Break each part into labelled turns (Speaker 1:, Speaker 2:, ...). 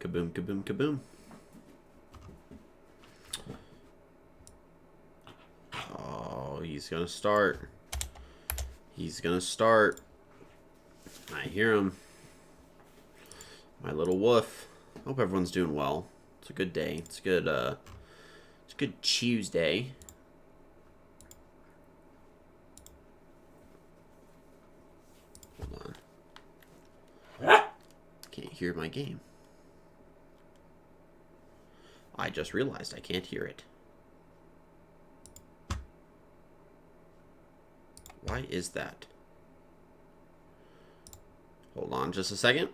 Speaker 1: Kaboom, kaboom, kaboom. Oh, he's gonna start. He's gonna start. I hear him. My little woof. Hope everyone's doing well. It's a good day. It's good. It's a good Tuesday. Hold on. Can't hear my game. I just realized I can't hear it. Why is that? Hold on just a second.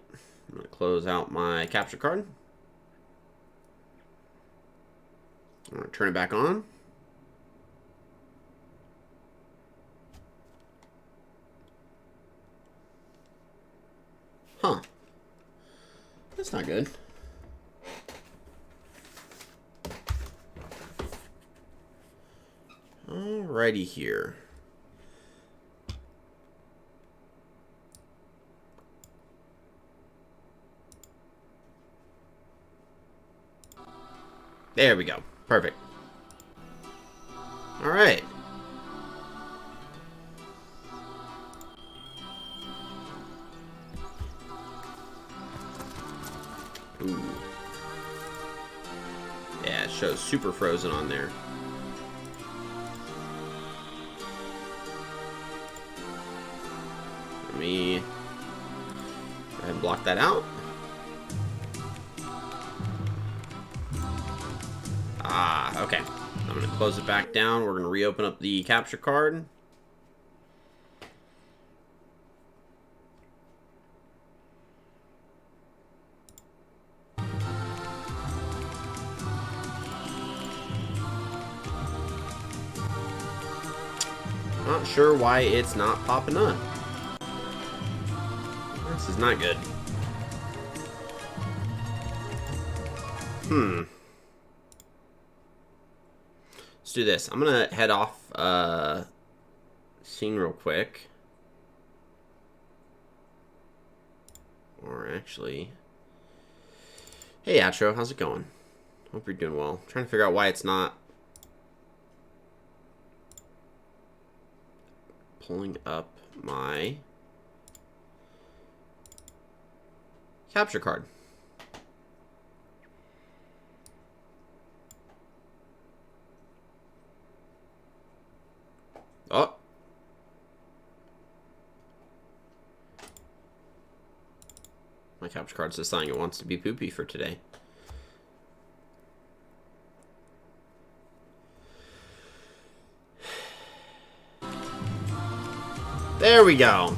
Speaker 1: I'm going to close out my capture card. I'm going to turn it back on. Huh. That's not good. Alrighty here. There we go. Perfect. Alright. Ooh. Yeah, it shows super frozen on there. Let me go ahead and block that out. Ah, okay. I'm going to close it back down. We're going to reopen up the capture card. Not sure why it's not popping up. This is not good. Let's do this. I'm gonna head off scene real quick. Or actually, hey Atro, how's it going? Hope you're doing well. I'm trying to figure out why it's not pulling up my capture card. Oh. My capture card's deciding it wants to be poopy for today. There we go.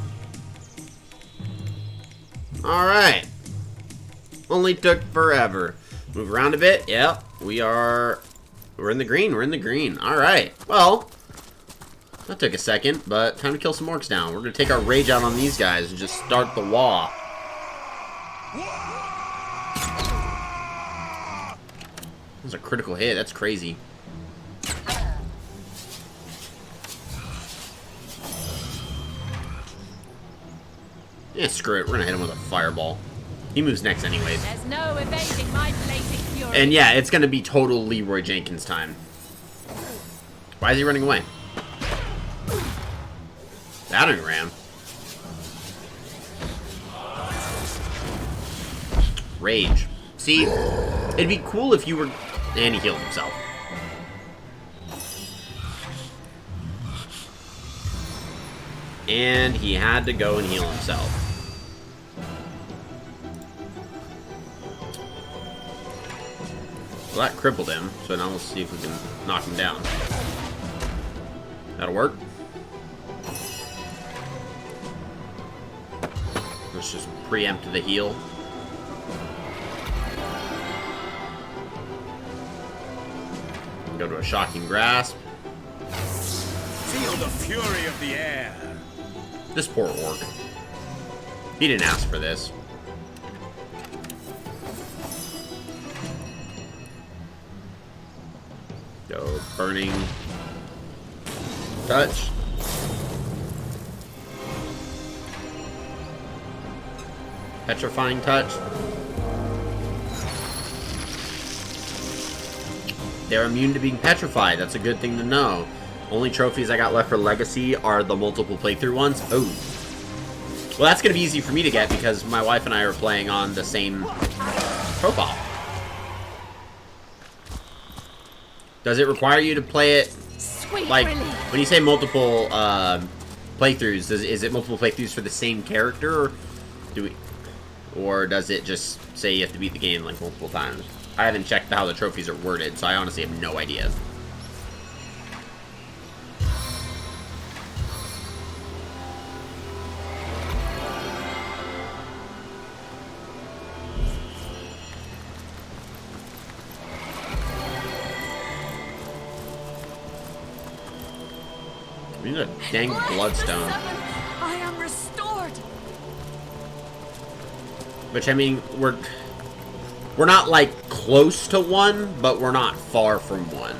Speaker 1: Alright. Only took forever. Move around a bit. Yep. We're in the green. We're in the green. Alright. Well, that took a second, but time to kill some orcs down. We're going to take our rage out on these guys and just start the wall. That was a critical hit. That's crazy. Yeah, screw it. We're going to hit him with a fireball. He moves next anyways.
Speaker 2: There's no evading my blazing fury.
Speaker 1: And yeah, it's going to be total Leroy Jenkins time. Why is he running away? Battering ram. Rage. See, it'd be cool if you were... And he healed himself. And he had to go and heal himself. Well, that crippled him, so now we'll see if we can knock him down. That'll work. Let's just preempt the heal. Go to a shocking grasp.
Speaker 3: Feel the fury of the air.
Speaker 1: This poor orc. He didn't ask for this. Go burning touch. Petrifying touch. they're immune to being petrified. That's a good thing to know. Only trophies I got left for Legacy are the multiple playthrough ones. Oh. Well, that's going to be easy for me to get because my wife and I are playing on the same profile. Does it require you to play it,
Speaker 2: Sweet
Speaker 1: like,
Speaker 2: relief.
Speaker 1: when you say multiple playthroughs, is it multiple playthroughs for the same character, or does it just say you have to beat the game, like, multiple times? I haven't checked how the trophies are worded, so I honestly have no idea. We need a dang bloodstone.
Speaker 2: I am restored.
Speaker 1: Which, I mean, we're not, like, close to one, but we're not far from one.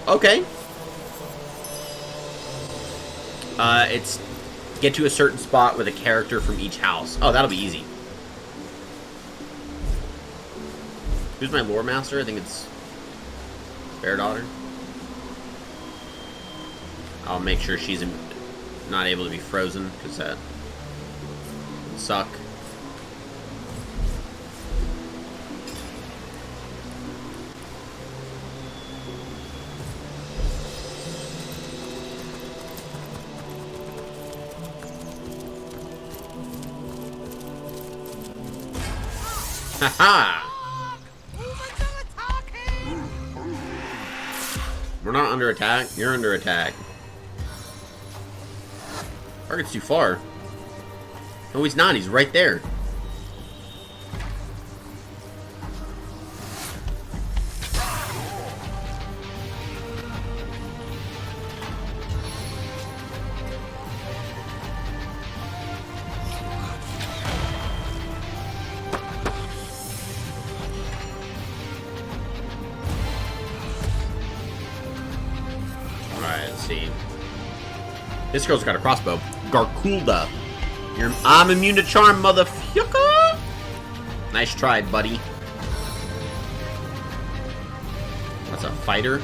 Speaker 1: Okay. It's get to a certain spot with a character from each house. Oh, that'll be easy. Who's my lore master? I think it's Bear Daughter. I'll make sure she's not able to be frozen, because that would suck. Haha! We're not under attack. You're under attack. Target's too far. No, he's not. He's right there. Alright, let's see. This girl's got a crossbow. Garkulda. I'm immune to charm, motherfucker! Nice try, buddy. That's a fighter.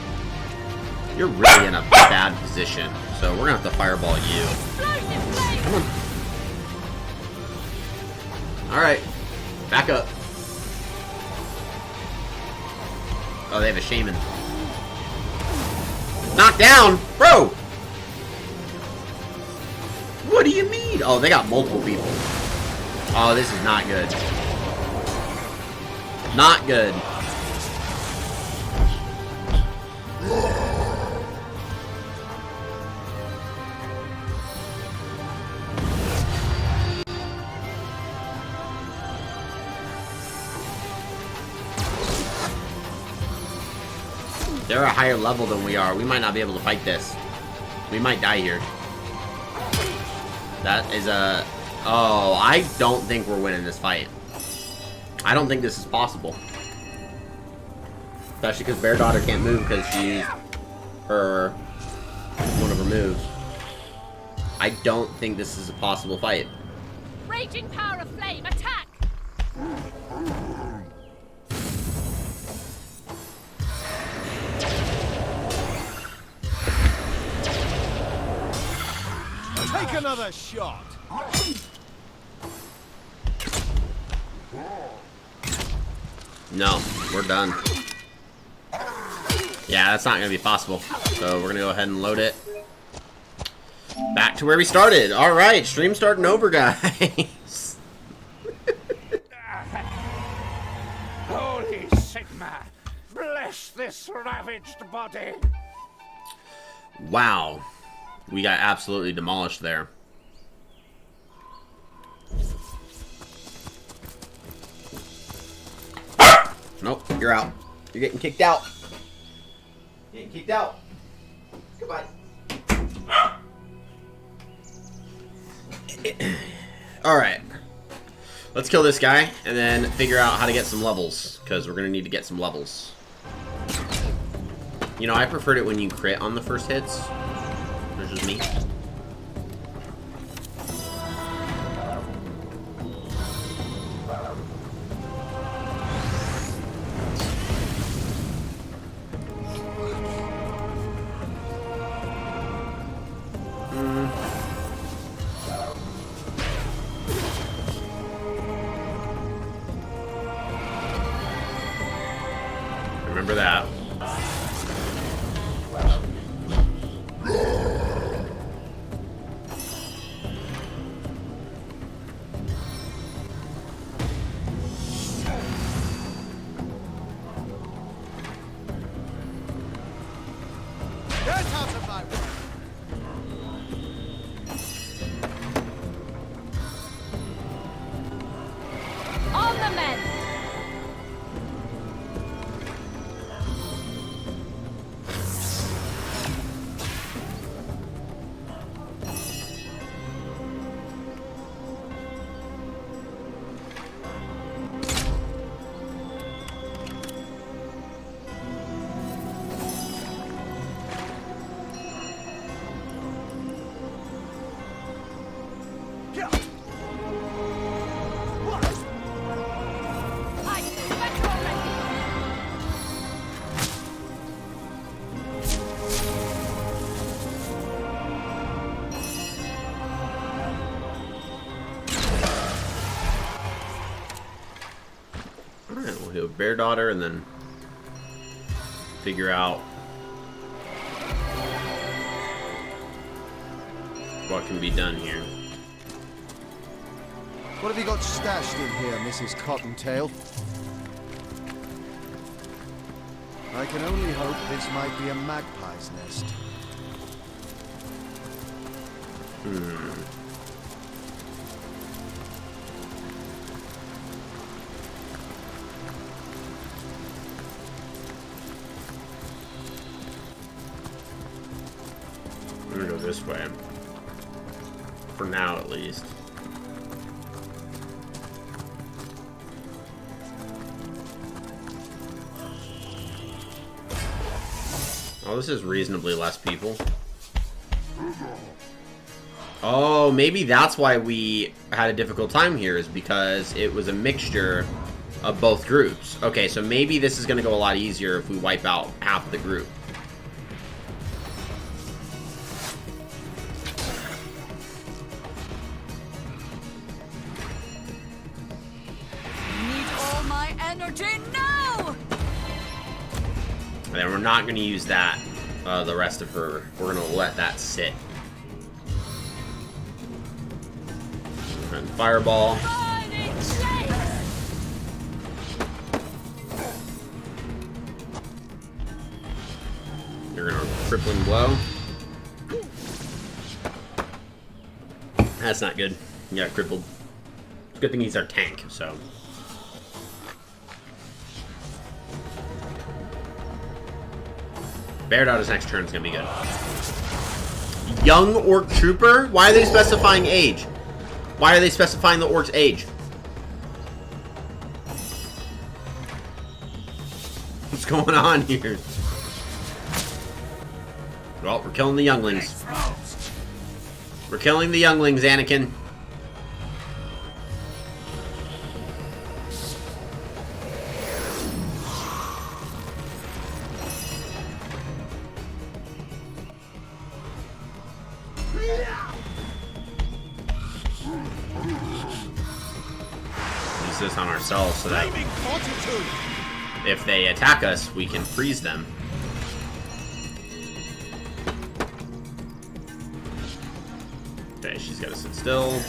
Speaker 1: You're really in a bad position, so we're gonna have to fireball you. Come on. Alright. Back up. Oh, they have a shaman. Knocked down! Bro! What do you mean? Oh, they got multiple people. Oh, this is not good. Not good. They're a higher level than we are. We might not be able to fight this. We might die here. That is a... Oh, I don't think we're winning this fight. I don't think this is possible. Especially because Bear Daughter can't move because she used one of her moves. I don't think this is a possible fight.
Speaker 2: Raging power of flame, attack!
Speaker 3: Take another shot.
Speaker 1: No, we're done. Yeah, that's not going to be possible. So we're going to go ahead and load it. Back to where we started. Alright, stream starting over, guys.
Speaker 3: Holy Sigma, bless this ravaged body.
Speaker 1: Wow. We got absolutely demolished there. Nope, you're out. You're getting kicked out. You're getting kicked out. Goodbye. Alright. Let's kill this guy and then figure out how to get some levels, because we're going to need to get some levels. You know, I preferred it when you crit on the first hits. There's just me. Remember that.
Speaker 3: Get out of my way!
Speaker 2: On the men! I expect already!
Speaker 1: Alright, we'll heal Bear Daughter and then figure out what can be done here.
Speaker 4: What have you got stashed in here, Mrs. Cottontail? I can only hope this might be a magpie's nest.
Speaker 1: I'm gonna go this way. For now, at least. Oh, this is reasonably less people. Oh, maybe that's why we had a difficult time here, is because it was a mixture of both groups. Okay, so maybe this is going to go a lot easier if we wipe out half of the group.
Speaker 2: Need all my energy now!
Speaker 1: And then we're not going to use that, the rest of her. We're going to let that sit. And fireball.
Speaker 2: Burning flames!
Speaker 1: You're going to crippling blow. That's not good. You got crippled. Good thing he's our tank, so. Bear Daughter's next turn is going to be good. Young Orc Trooper? Why are they specifying age? Why are they specifying the Orc's age? What's going on here? Well, we're killing the younglings. We're killing the younglings, Anakin. Use this on ourselves so that if they attack us, we can freeze them. Okay, she's got to sit still.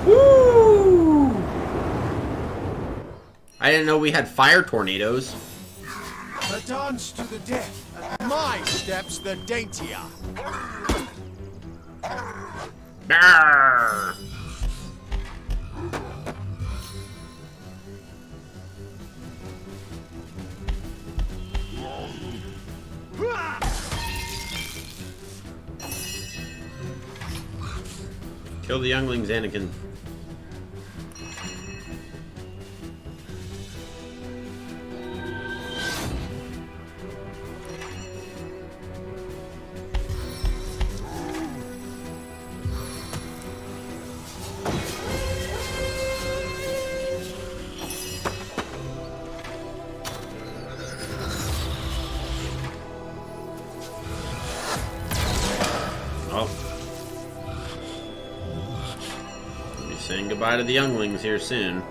Speaker 1: Woo! I didn't know we had fire tornadoes.
Speaker 4: A dance to the death, and my steps the daintier.
Speaker 1: Arrgh. Kill the younglings, Anakin. saying goodbye to the younglings here soon.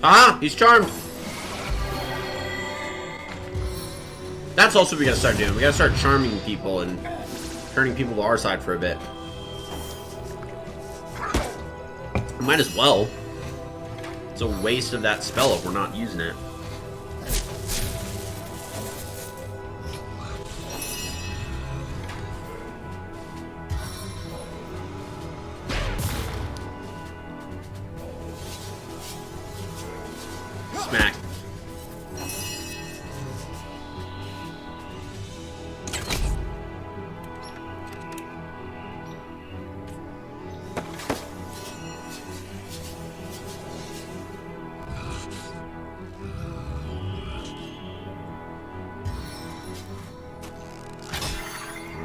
Speaker 1: Ah, he's charmed. That's also what we gotta start doing. We gotta start charming people and turning people to our side for a bit. Might as well. It's a waste of that spell if we're not using it. Smack.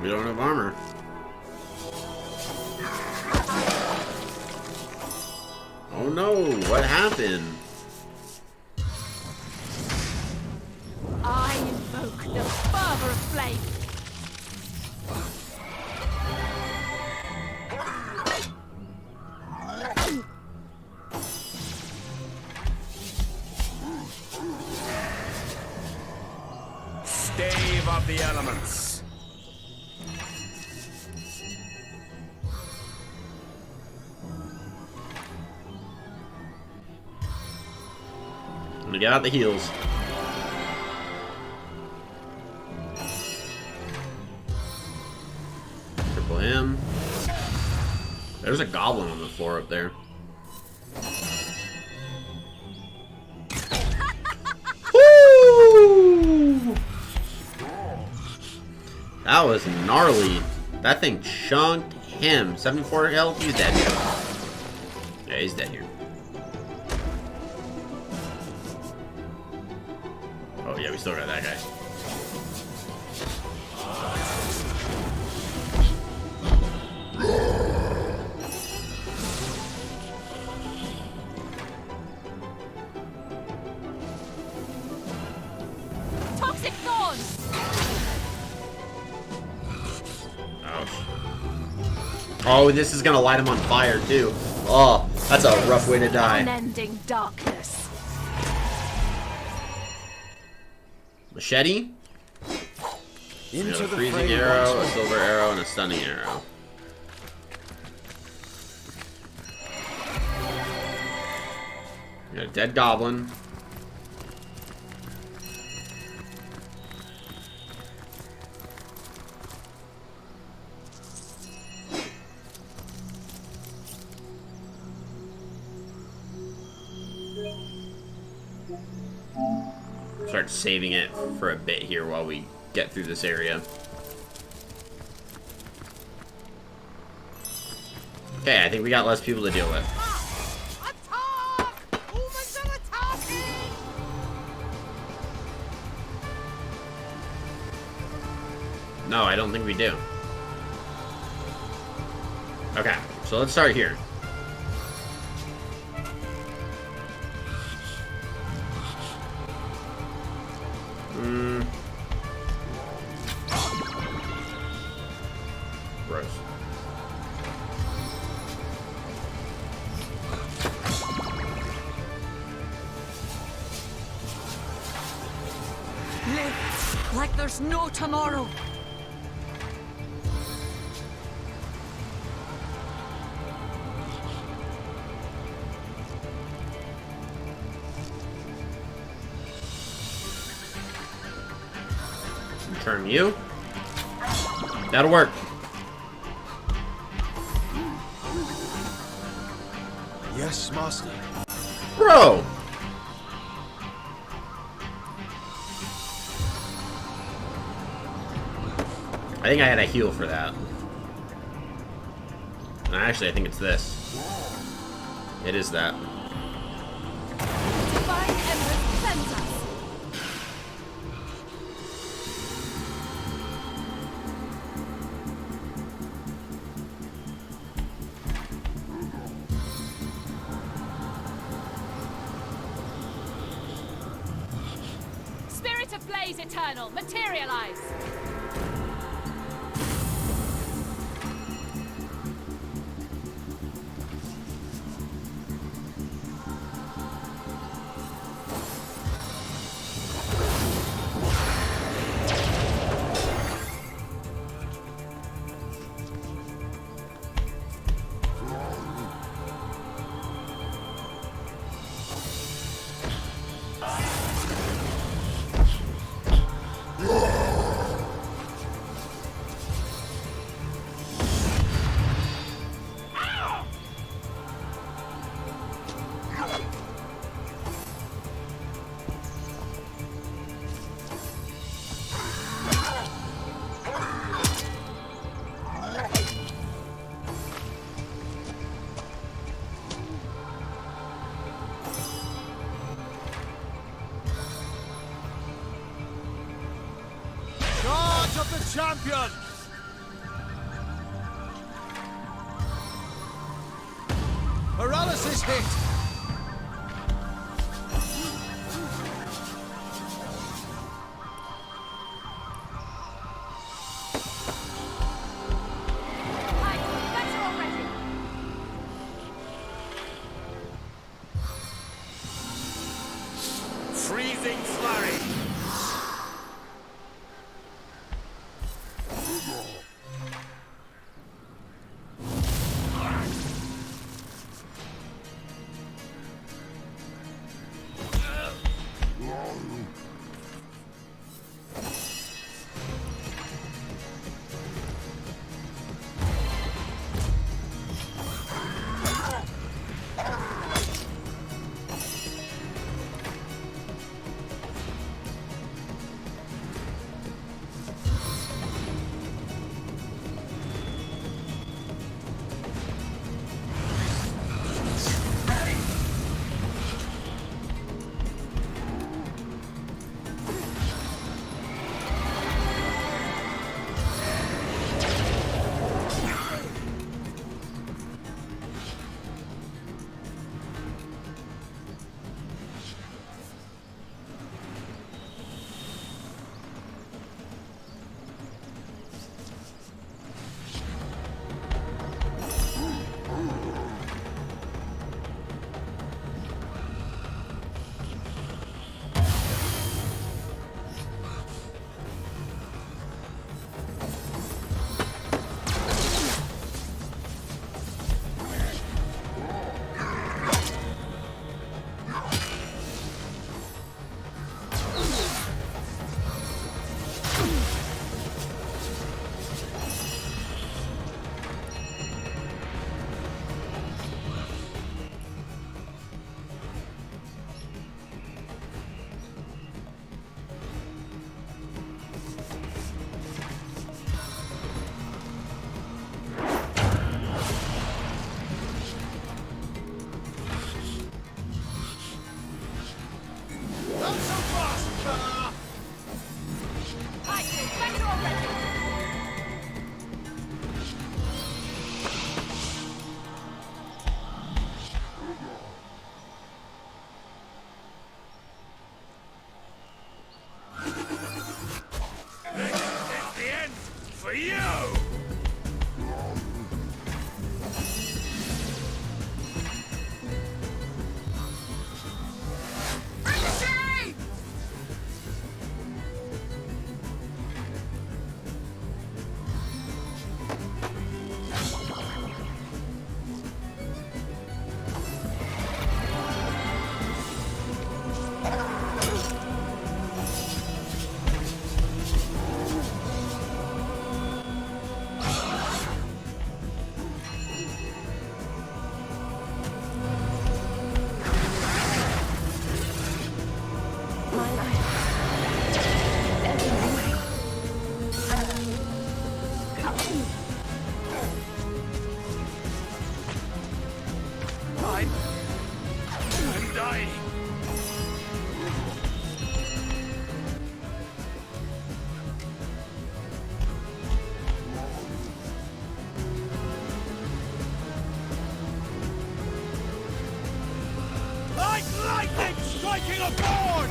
Speaker 1: We don't have armor. Oh no, what happened?
Speaker 2: I invoke the fervor of flame.
Speaker 3: Stave of the elements.
Speaker 1: I'm gonna get out the heels. Triple him. There's a goblin on the floor up there. Woo! That was gnarly. That thing chunked him. 74 health. He's dead here. Yeah, he's dead here. Oh yeah, we still got that guy.
Speaker 2: Toxic thorn.
Speaker 1: Oh, this is gonna light him on fire too. Oh, that's a rough way to die.
Speaker 2: Unending darkness.
Speaker 1: Machete. We got a freezing arrow, a silver arrow, and a stunning arrow. We got a dead goblin. Start saving it for a bit here while we get through this area. Okay, I think we got less people to deal with. No, I don't think we do. Okay, so let's start here. Gross.
Speaker 2: Live like there's no tomorrow.
Speaker 1: Turn you. That'll work.
Speaker 4: Yes, master.
Speaker 1: Bro! I think I had a heal for that. No, actually, I think it's this. It is that.
Speaker 2: Divine Empress sends us. of blaze eternal, materialize!
Speaker 4: Charge of the champion! Paralysis hit!
Speaker 2: Right, better already!
Speaker 3: Freezing flurry. For you! I'm dying. Like lightning striking a forge!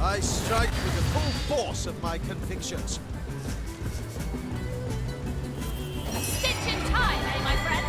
Speaker 4: I strike with the full force of my convictions.
Speaker 2: Stitch in time, eh, my friends?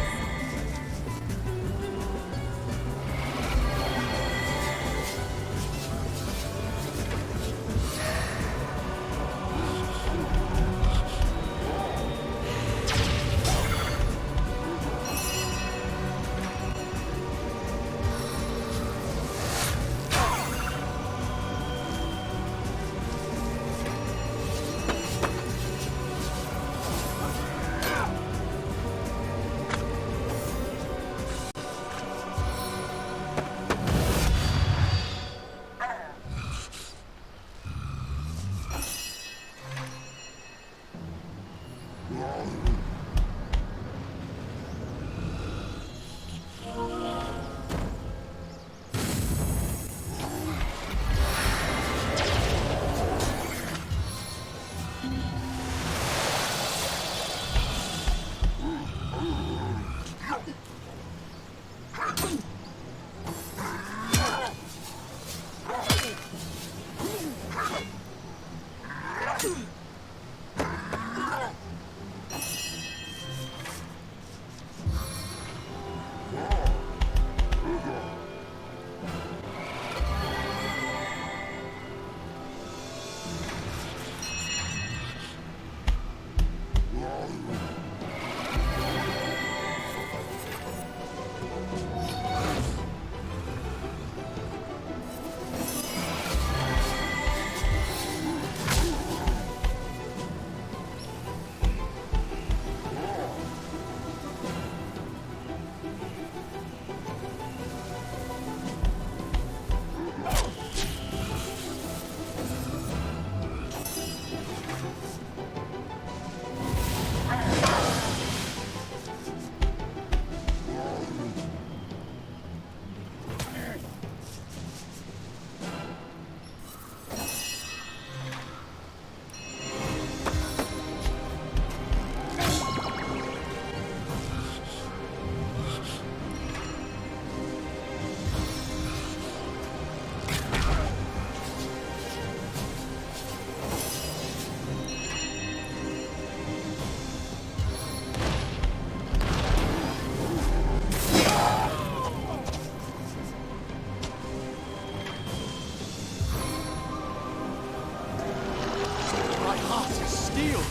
Speaker 4: My heart is steeled.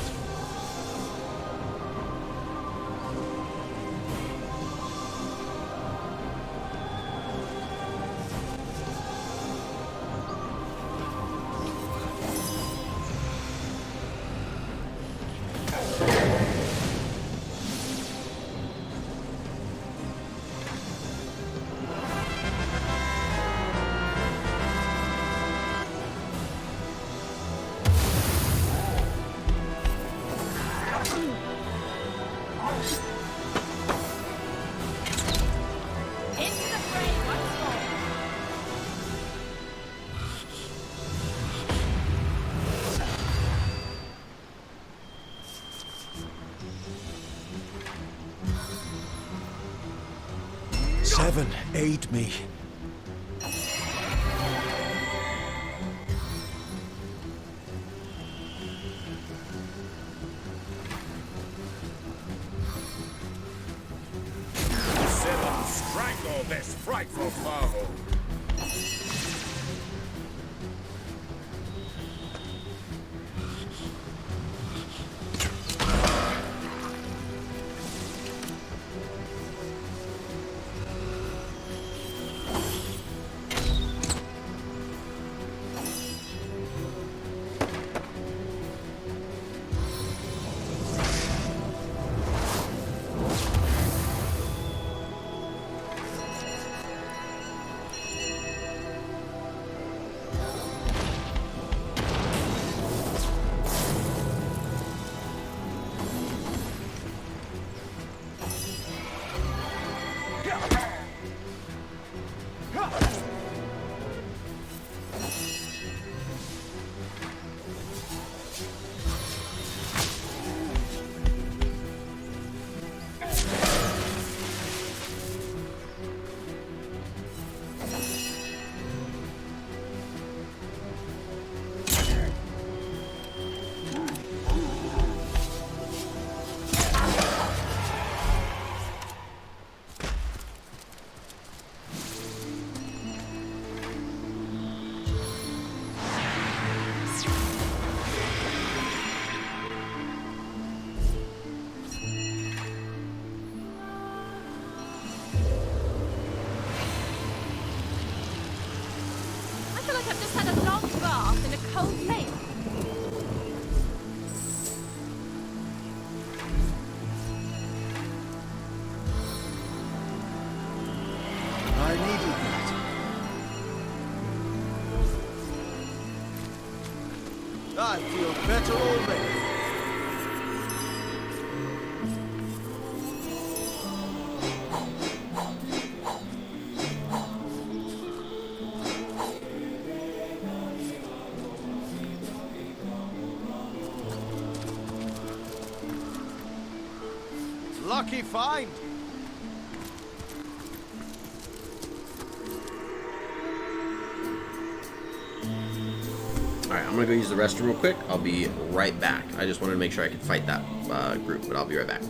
Speaker 2: Into the fray once more.
Speaker 4: 7, aid me.
Speaker 3: Seven, strangle this frightful foe.
Speaker 2: I've just had a long bath in a cold lake.
Speaker 4: I needed that. I feel better already. Lucky find.
Speaker 1: Alright, I'm gonna go use the restroom real quick. I'll be right back. I just wanted to make sure I could fight that group, but I'll be right back.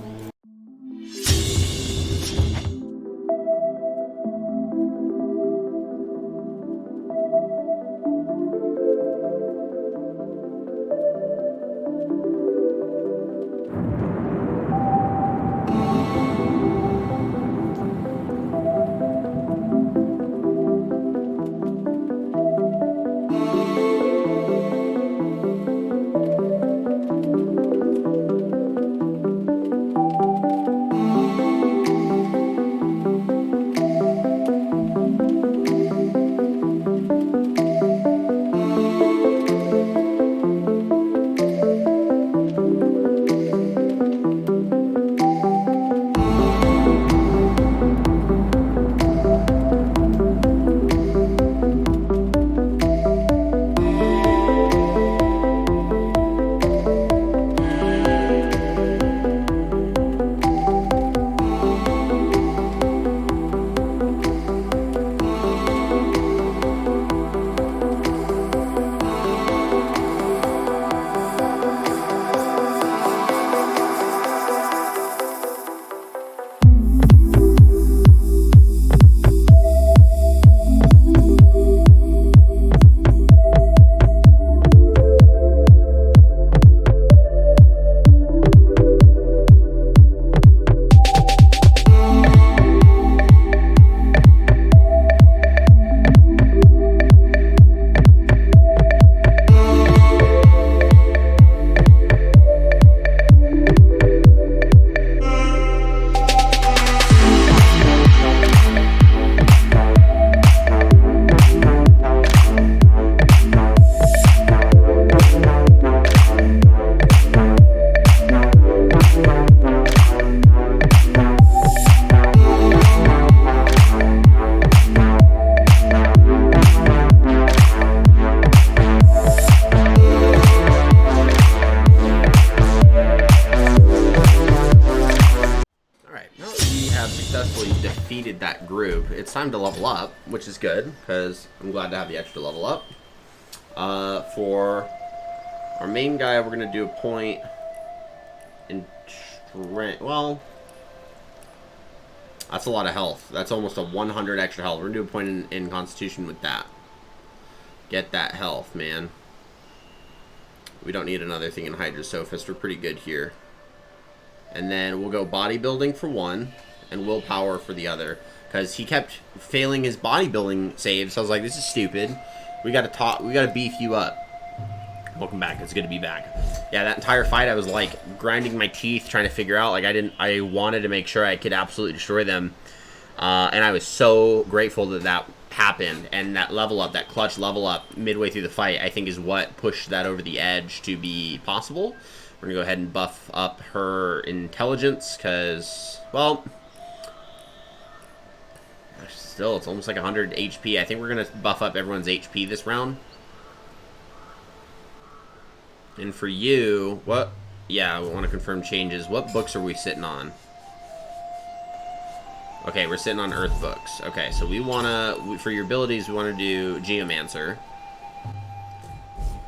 Speaker 1: Defeated that group. It's time to level up, which is good because I'm glad to have the extra level up. For our main guy, we're gonna do a point in strength. Well, that's a lot of health. That's almost a 100 extra health. We're gonna do a point in Constitution with that. Get that health, man. We don't need another thing in Hydrosophist. We're pretty good here. And then we'll go bodybuilding for one. And willpower for the other, because he kept failing his bodybuilding saves. So I was like, this is stupid. We gotta beef you up. Welcome back. It's good to be back. Yeah, that entire fight I was like grinding my teeth trying to figure out, like, I wanted to make sure I could absolutely destroy them. And I was so grateful that that happened, and that level up, that clutch level up midway through the fight, I think is what pushed that over the edge to be possible. We're gonna go ahead and buff up her intelligence, because, well, still, it's almost like 100 HP. I think we're going to buff up everyone's HP this round. And for you, what? Yeah, we want to confirm changes. What books are we sitting on? Okay, we're sitting on Earth books. Okay, so we want to, for your abilities, we want to do Geomancer.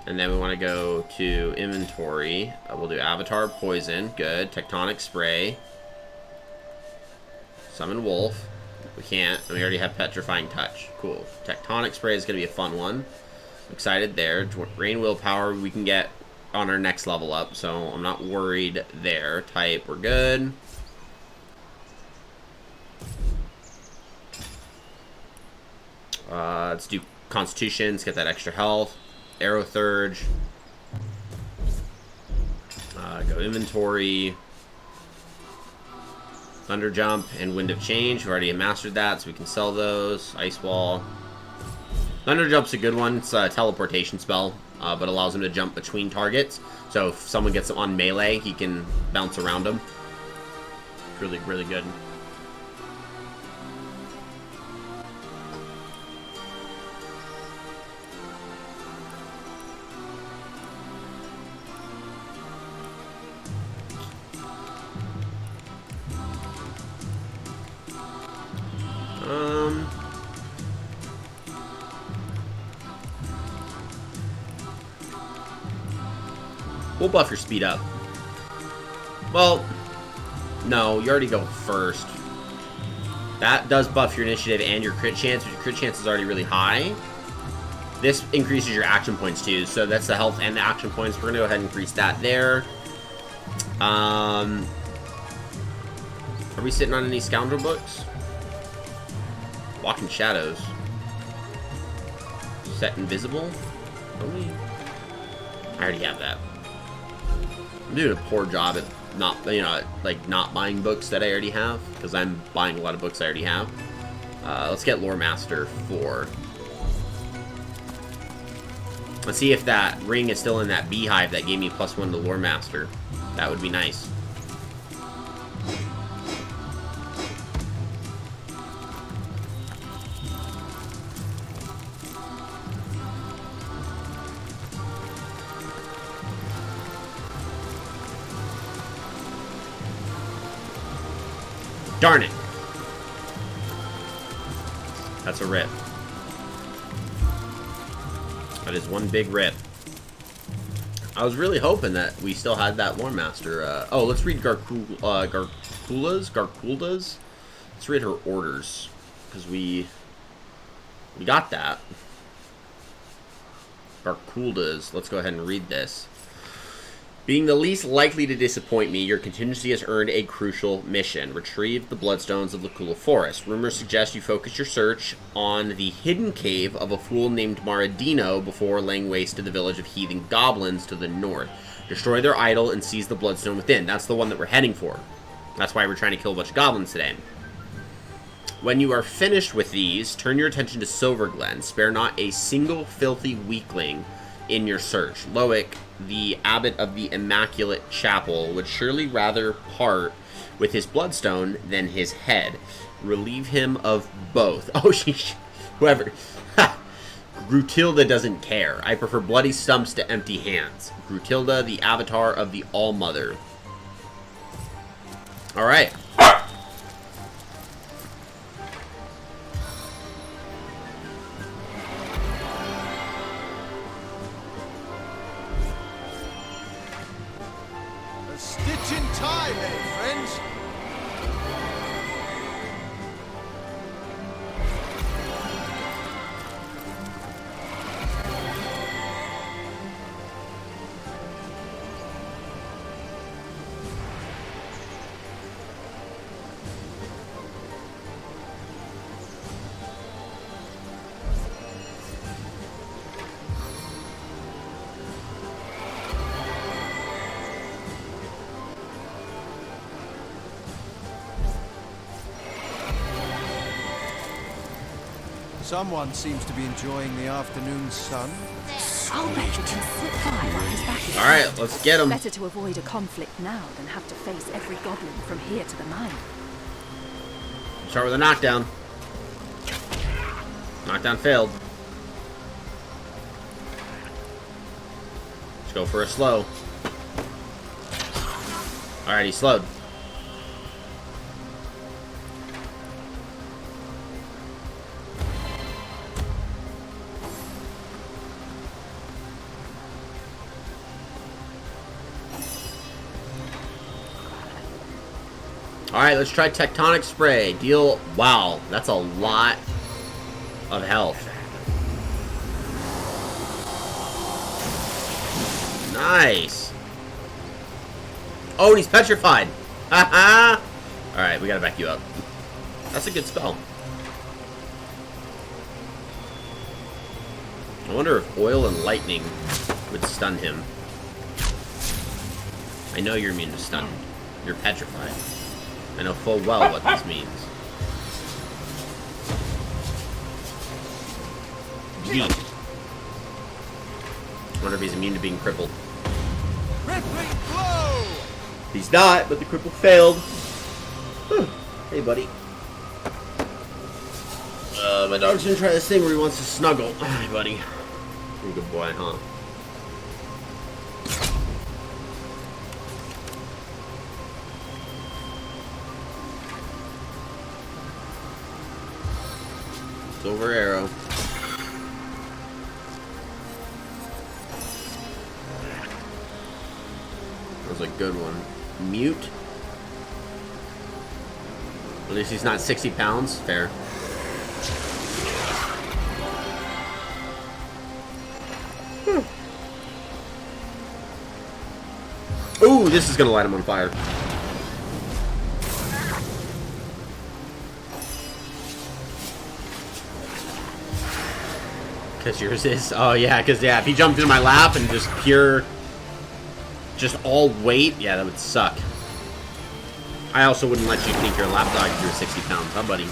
Speaker 1: And then we want to go to Inventory. We'll do Avatar Poison. Good. Tectonic Spray. Summon Wolf. We can't. And we already have Petrifying Touch. Cool. Tectonic Spray is going to be a fun one. Excited there. Rain Willpower we can get on our next level up, so I'm not worried there. Type, we're good. Let's do Constitution, let's get that extra health. Arrow Surge. Go inventory. Thunder Jump and Wind of Change. We've already mastered that, so we can sell those. Ice Wall. Thunder Jump's a good one. It's a teleportation spell, but allows him to jump between targets. So if someone gets on melee, he can bounce around them. Really, really good. We'll buff your speed up. Well, no, you already go first. That does buff your initiative and your crit chance, but your crit chance is already really high. This increases your action points too, so that's the health and the action points. We're gonna go ahead and increase that there. Are we sitting on any scoundrel books? Walking Shadows. Set Invisible? Are we? I already have that. I'm doing a poor job at not, like not buying books that I already have, because I'm buying a lot of books I already have. Let's get Lore Master 4. Let's see if that ring is still in that beehive that gave me +1 to Lore Master. That would be nice. Darn it. That's a rip. That is one big rip. I was really hoping that we still had that Lore Master. Oh, let's read Garkulda's. Let's read her orders, because we got that. Garkulda's. Let's go ahead and read this. Being the least likely to disappoint me, your contingency has earned a crucial mission. Retrieve the Bloodstones of Lakula Forest. Rumors suggest you focus your search on the hidden cave of a fool named Maradino before laying waste to the village of heathen goblins to the north. Destroy their idol and seize the Bloodstone within. That's the one that we're heading for. That's why we're trying to kill a bunch of goblins today. When you are finished with these, turn your attention to Silverglen. Spare not a single filthy weakling in your search. Loic, the abbot of the Immaculate Chapel, would surely rather part with his bloodstone than his head. Relieve him of both. Oh, whoever. Grutilda doesn't care. I prefer bloody stumps to empty hands. Grutilda, the avatar of the All-Mother. Alright.
Speaker 4: Stitch in time, eh, friends? Someone seems to be enjoying the afternoon sun.
Speaker 5: I'll bet you can slip by while his back is
Speaker 1: Alright, let's get him.
Speaker 5: Better to avoid a conflict now than have to face every goblin from here to the mine.
Speaker 1: Start with a knockdown. Knockdown failed. Let's go for a slow. Alright, he slowed. Alright, let's try Tectonic Spray. Deal... Wow, that's a lot of health. Nice. Oh, and he's petrified. Haha. Alright, we gotta back you up. That's a good spell. I wonder if oil and lightning would stun him. I know you're immune to stun. You're petrified. I know full well what this means. Yeet. I wonder if he's immune to being crippled.
Speaker 4: Crippling blow!
Speaker 1: He's not, but the cripple failed. Whew. Hey, buddy. My dog's gonna try this thing where he wants to snuggle. Hi, buddy. You're a good boy, huh? Silver arrow. That was a good one. Mute. At least he's not 60 pounds. Fair. Ooh, this is gonna light him on fire. Cause yours is? Oh yeah, cause yeah, if he jumped into my lap and just all weight, yeah, that would suck. I also wouldn't let you think you're a lap dog if you're 60 pounds, huh, buddy?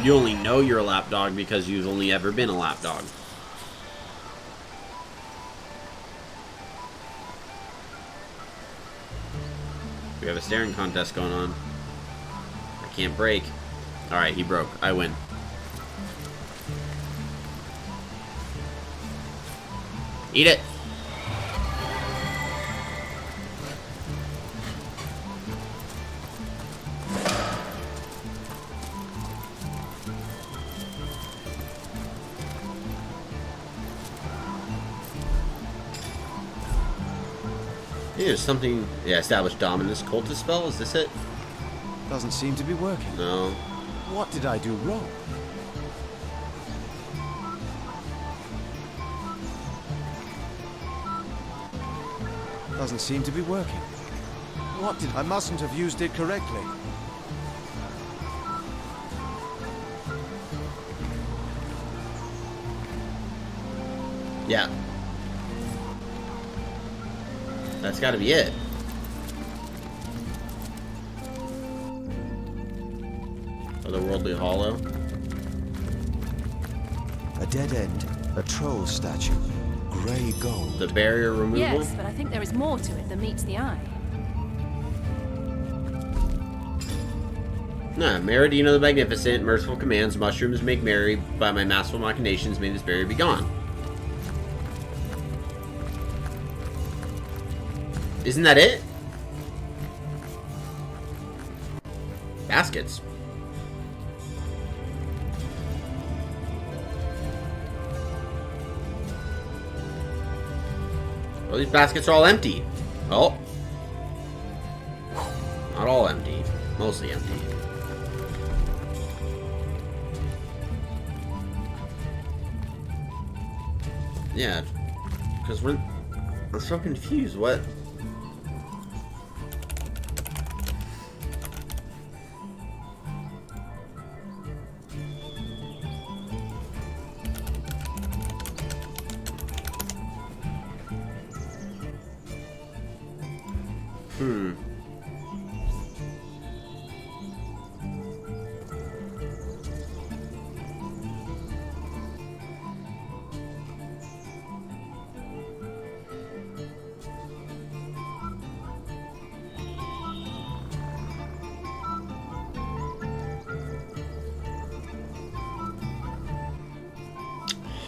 Speaker 1: You only know you're a lap dog because you've only ever been a lap dog. We have a staring contest going on. I can't break. Alright, he broke. I win. Eat it! There's something... Yeah, established dominance. Cultist spell? Is this it?
Speaker 4: Doesn't seem to be working.
Speaker 1: No.
Speaker 4: What did I do wrong? Doesn't seem to be working. What did... I mustn't have used it correctly.
Speaker 1: Yeah. That's gotta be it. Otherworldly hollow.
Speaker 4: A dead end, a troll statue, grey gold.
Speaker 1: The barrier removal?
Speaker 5: Yes, but I think there is more to it than meets the eye.
Speaker 1: Nah, Meridina the Magnificent, merciful commands, mushrooms make merry, by my masterful machinations may this barrier be gone. Isn't that it? Baskets. Well, these baskets are all empty. Oh. Not all empty. Mostly empty. Yeah. Because I'm so confused. What?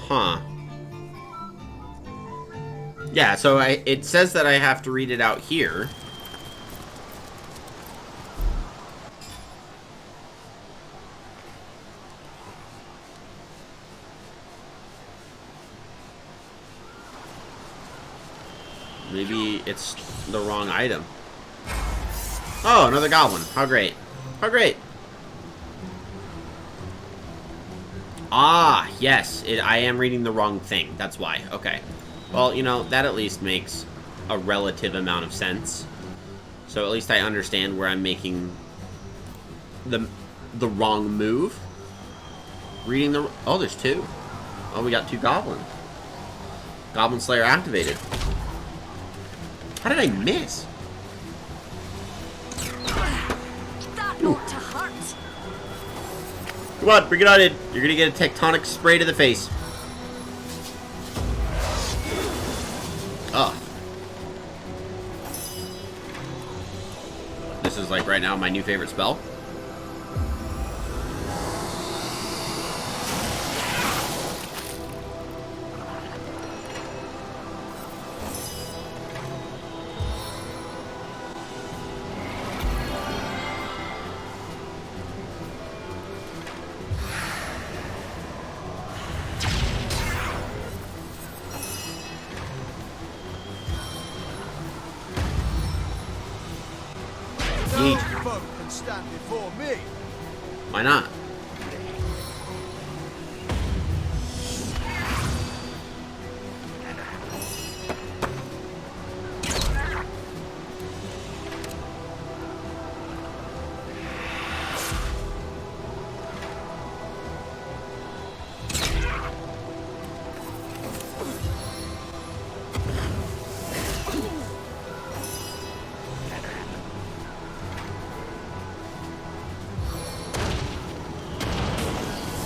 Speaker 1: Huh. Yeah, so it says that I have to read it out here. Maybe it's the wrong item. Oh, another goblin. How great. How great. Ah, yes. I am reading the wrong thing. That's why. Okay. Well, you know, that at least makes a relative amount of sense. So at least I understand where I'm making the wrong move. reading the... Oh, there's two. Oh, we got two goblins. Goblin Slayer activated. How did I miss?
Speaker 2: That ought to hurt.
Speaker 1: Come on, bring it on in. You're gonna get a tectonic spray to the face. Oh. This is like right now my new favorite spell.
Speaker 4: No foe can stand before me.
Speaker 1: Why not?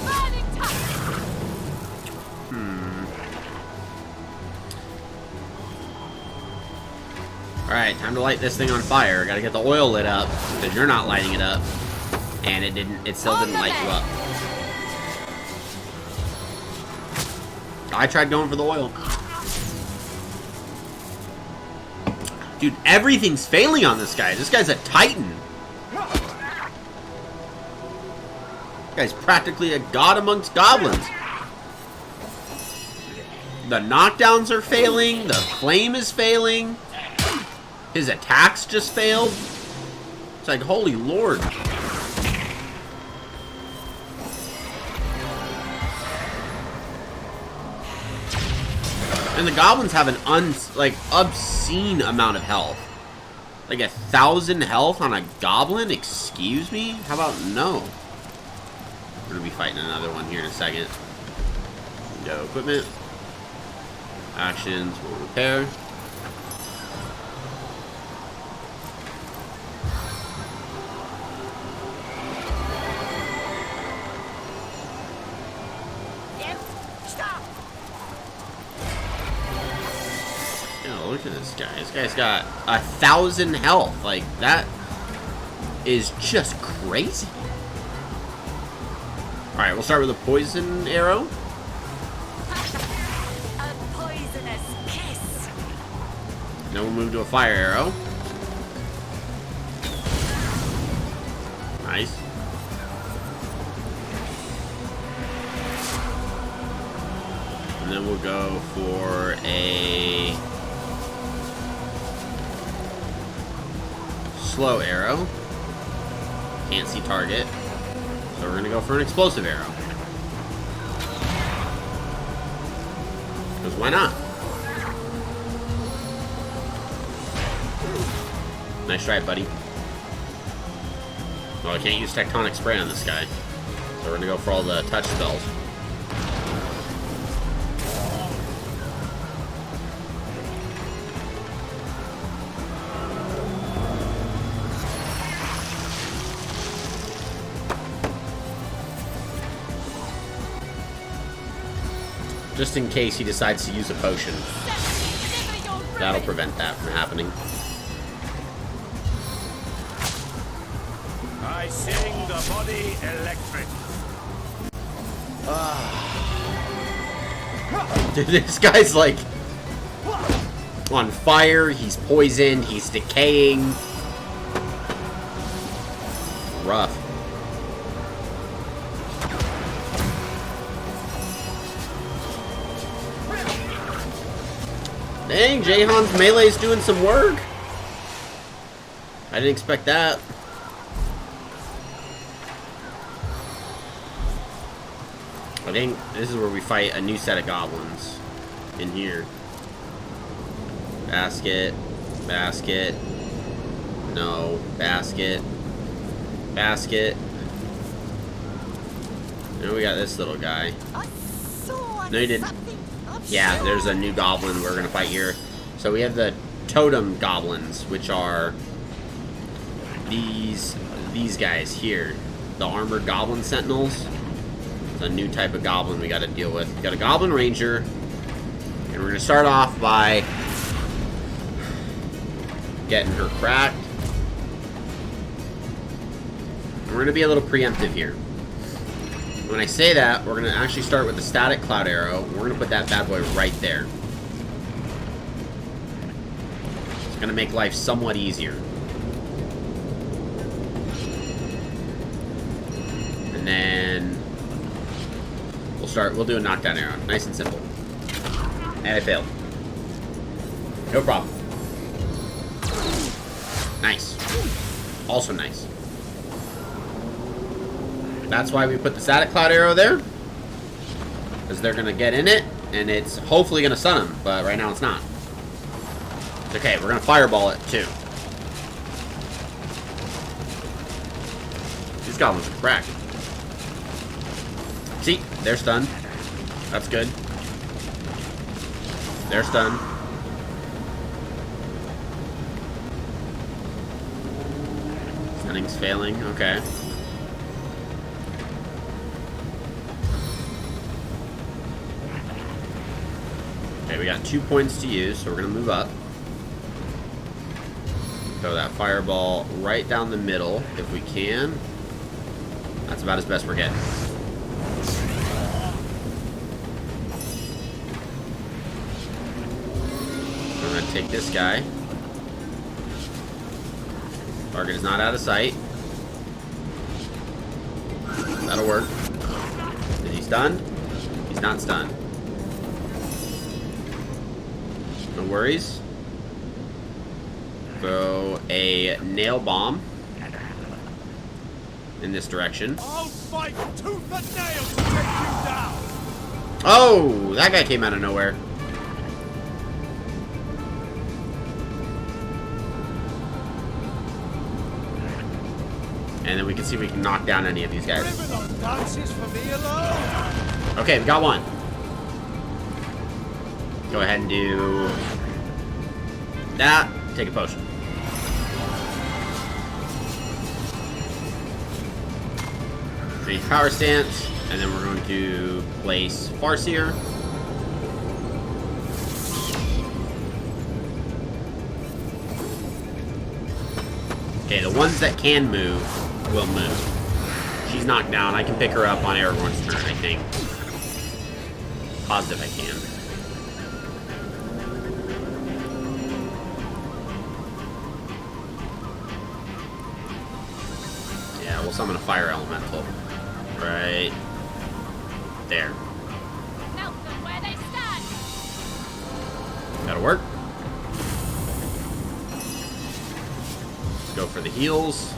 Speaker 2: Burning touch.
Speaker 1: Alright, time to light this thing on fire. Gotta get the oil lit up, because you're not lighting it up. And it still didn't light you up. I tried going for the oil. Dude, everything's failing on this guy. This guy's a titan. This guy's practically a god amongst goblins. The knockdowns are failing. The flame is failing. His attacks just failed. It's like, holy lord. And the goblins have an obscene amount of health. Like 1,000 health on a goblin? Excuse me? How about no? We're gonna be fighting another one here in a second. Go equipment. Actions will repair.
Speaker 2: Yep. Stop.
Speaker 1: Oh, look at this guy. This guy's got 1,000 health. Like, that is just crazy. Alright, we'll start with a poison arrow.
Speaker 2: A poisonous kiss.
Speaker 1: Then we'll move to a fire arrow. Nice. And then we'll go for a slow arrow. Can't see target. So we're gonna go for an explosive arrow. Because why not? Nice try, buddy. Well, I can't use tectonic spray on this guy. So we're gonna go for all the touch spells. Just in case he decides to use a potion. That'll prevent that from happening.
Speaker 3: I sing the body electric.
Speaker 1: Dude, this guy's like on fire, he's poisoned, he's decaying. Rough. Dang, Jahan's melee's doing some work. I didn't expect that. I think this is where we fight a new set of goblins. In here. Basket. Basket. No. Basket. Basket. Now we got this little guy.
Speaker 2: I saw
Speaker 1: No, you didn't.
Speaker 2: something. I'm
Speaker 1: Yeah,
Speaker 2: sure.
Speaker 1: there's a new goblin we're gonna fight here. So we have the totem goblins, which are these guys here. The armored goblin sentinels. It's a new type of goblin we gotta deal with. We got a goblin ranger, and we're gonna start off by getting her cracked. And we're gonna be a little preemptive here. When I say that, we're gonna actually start with the static cloud arrow. We're gonna put that bad boy right there. It's gonna make life somewhat easier. And then we'll do a knockdown arrow. Nice and simple. And I failed. No problem. Nice. Also nice. That's why we put the static cloud arrow there. Because they're going to get in it, and it's hopefully going to stun them. But right now it's not. It's okay, we're going to fireball it too. These goblins are cracked. See, they're stunned. That's good. They're stunned. Stunning's failing, okay. Okay, we got 2 points to use, so we're gonna move up. Throw that fireball right down the middle if we can. That's about as best we're getting. I'm gonna take this guy. Target is not out of sight. That'll work. Is he stunned? He's not stunned. No worries. Throw a nail bomb in this direction.
Speaker 3: I'll fight tooth and nail to take you down.
Speaker 1: Oh, that guy came out of nowhere. And then we can see if we can knock down any of these guys.
Speaker 3: Ribbon dances for me alone.
Speaker 1: Okay, we got one. Go ahead and do that. Take a potion. Change power stance, and then we're going to place Farseer. Okay, the ones that can move will move. She's knocked down. I can pick her up on Aragorn's turn, I think. Positive I can. Yeah, we'll summon a fire elemental. Right there.
Speaker 2: Melt them where they stand.
Speaker 1: That'll work. Let's go for the heals.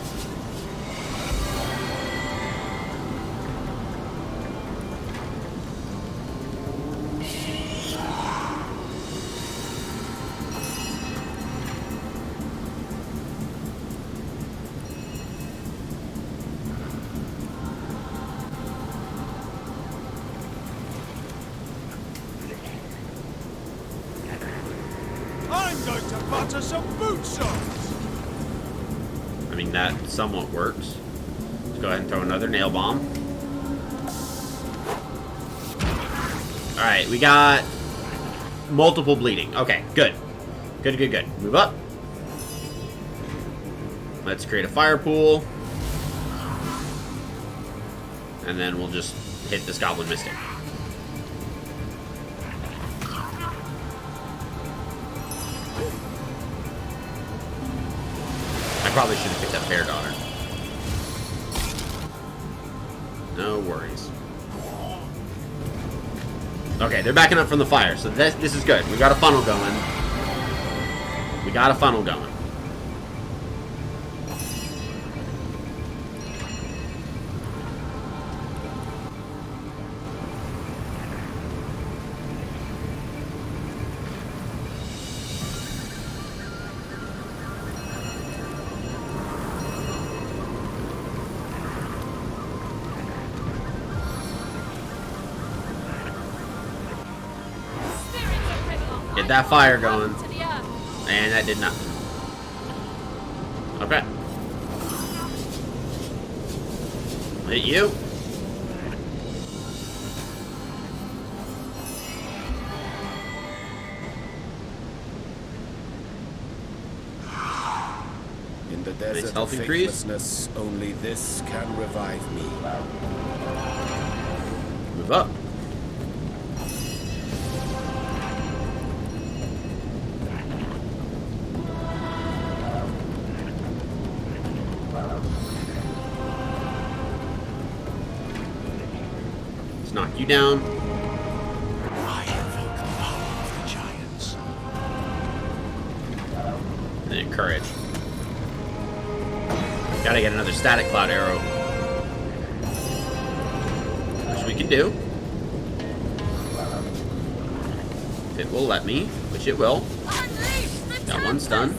Speaker 3: I'm going to butter some boot soles.
Speaker 1: I mean, that somewhat works. Let's go ahead and throw another nail bomb. Alright, we got multiple bleeding. Okay, good. Good, good, good. Move up. Let's create a fire pool. And then we'll just hit this Goblin Mystic. I probably should have picked up Bear Daughter. No worries. Okay, they're backing up from the fire, so this is good. We got a funnel going. We got a funnel going. Get that fire going.
Speaker 2: To the earth.
Speaker 1: And that did nothing. Okay. Hit you.
Speaker 6: In the desert of
Speaker 1: health increase.
Speaker 6: faithlessness, only this can revive me.
Speaker 1: Move up. Let's knock you down.
Speaker 3: I invoke the power of the giants.
Speaker 1: And then courage. Gotta get another static cloud arrow. Which we can do. If it will let me, which it will.
Speaker 2: Unleash the
Speaker 1: Got one stun.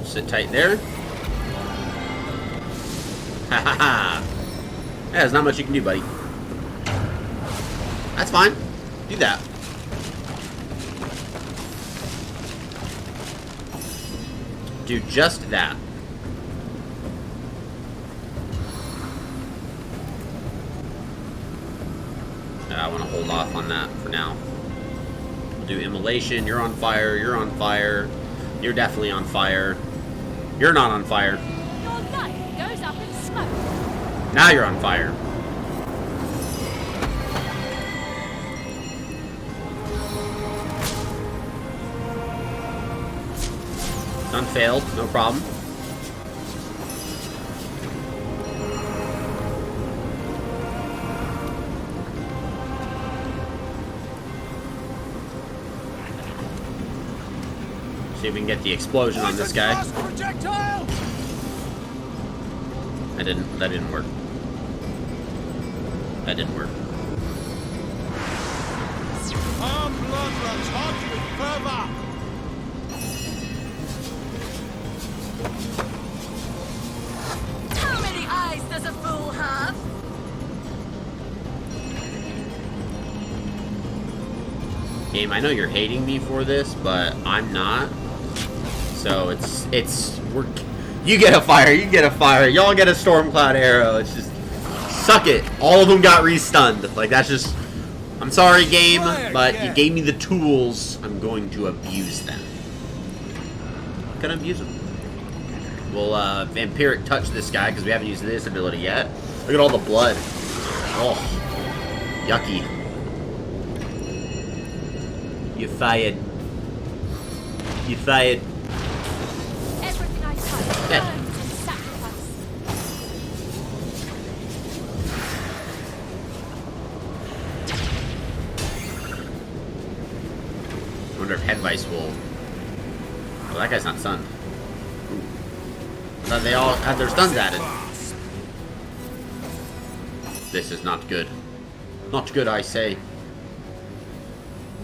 Speaker 1: Sit tight there. Ha ha ha. Yeah, there's not much you can do, buddy. That's fine. Do that. Do just that. I want to hold off on that for now. We'll do immolation. You're on fire. You're on fire. You're definitely on fire. You're not on fire.
Speaker 2: Your life goes up in smoke.
Speaker 1: Now you're on fire. Stun failed. No problem. See if we can get the explosion on this guy.
Speaker 3: Projectile!
Speaker 1: That didn't work. That didn't work.
Speaker 3: Our blood runs hot with fervor.
Speaker 2: How many eyes does a fool have?
Speaker 1: Game, I know you're hating me for this, but I'm not. So you get a fire, you get a fire, y'all get a storm cloud arrow. It's just suck it. All of them got re-stunned. Like that's just I'm sorry, game, but you gave me the tools. I'm going to abuse them. I'm gonna abuse them. We'll vampiric touch this guy because we haven't used this ability yet. Look at all the blood. Oh, yucky. You fired. You fired.
Speaker 2: Everything I touch
Speaker 1: Yeah.
Speaker 2: burns in sacrifice.
Speaker 1: I wonder if head vice will. Oh, that guy's not stunned. Ooh. I thought they all had their stuns added. This is not good. Not good, I say.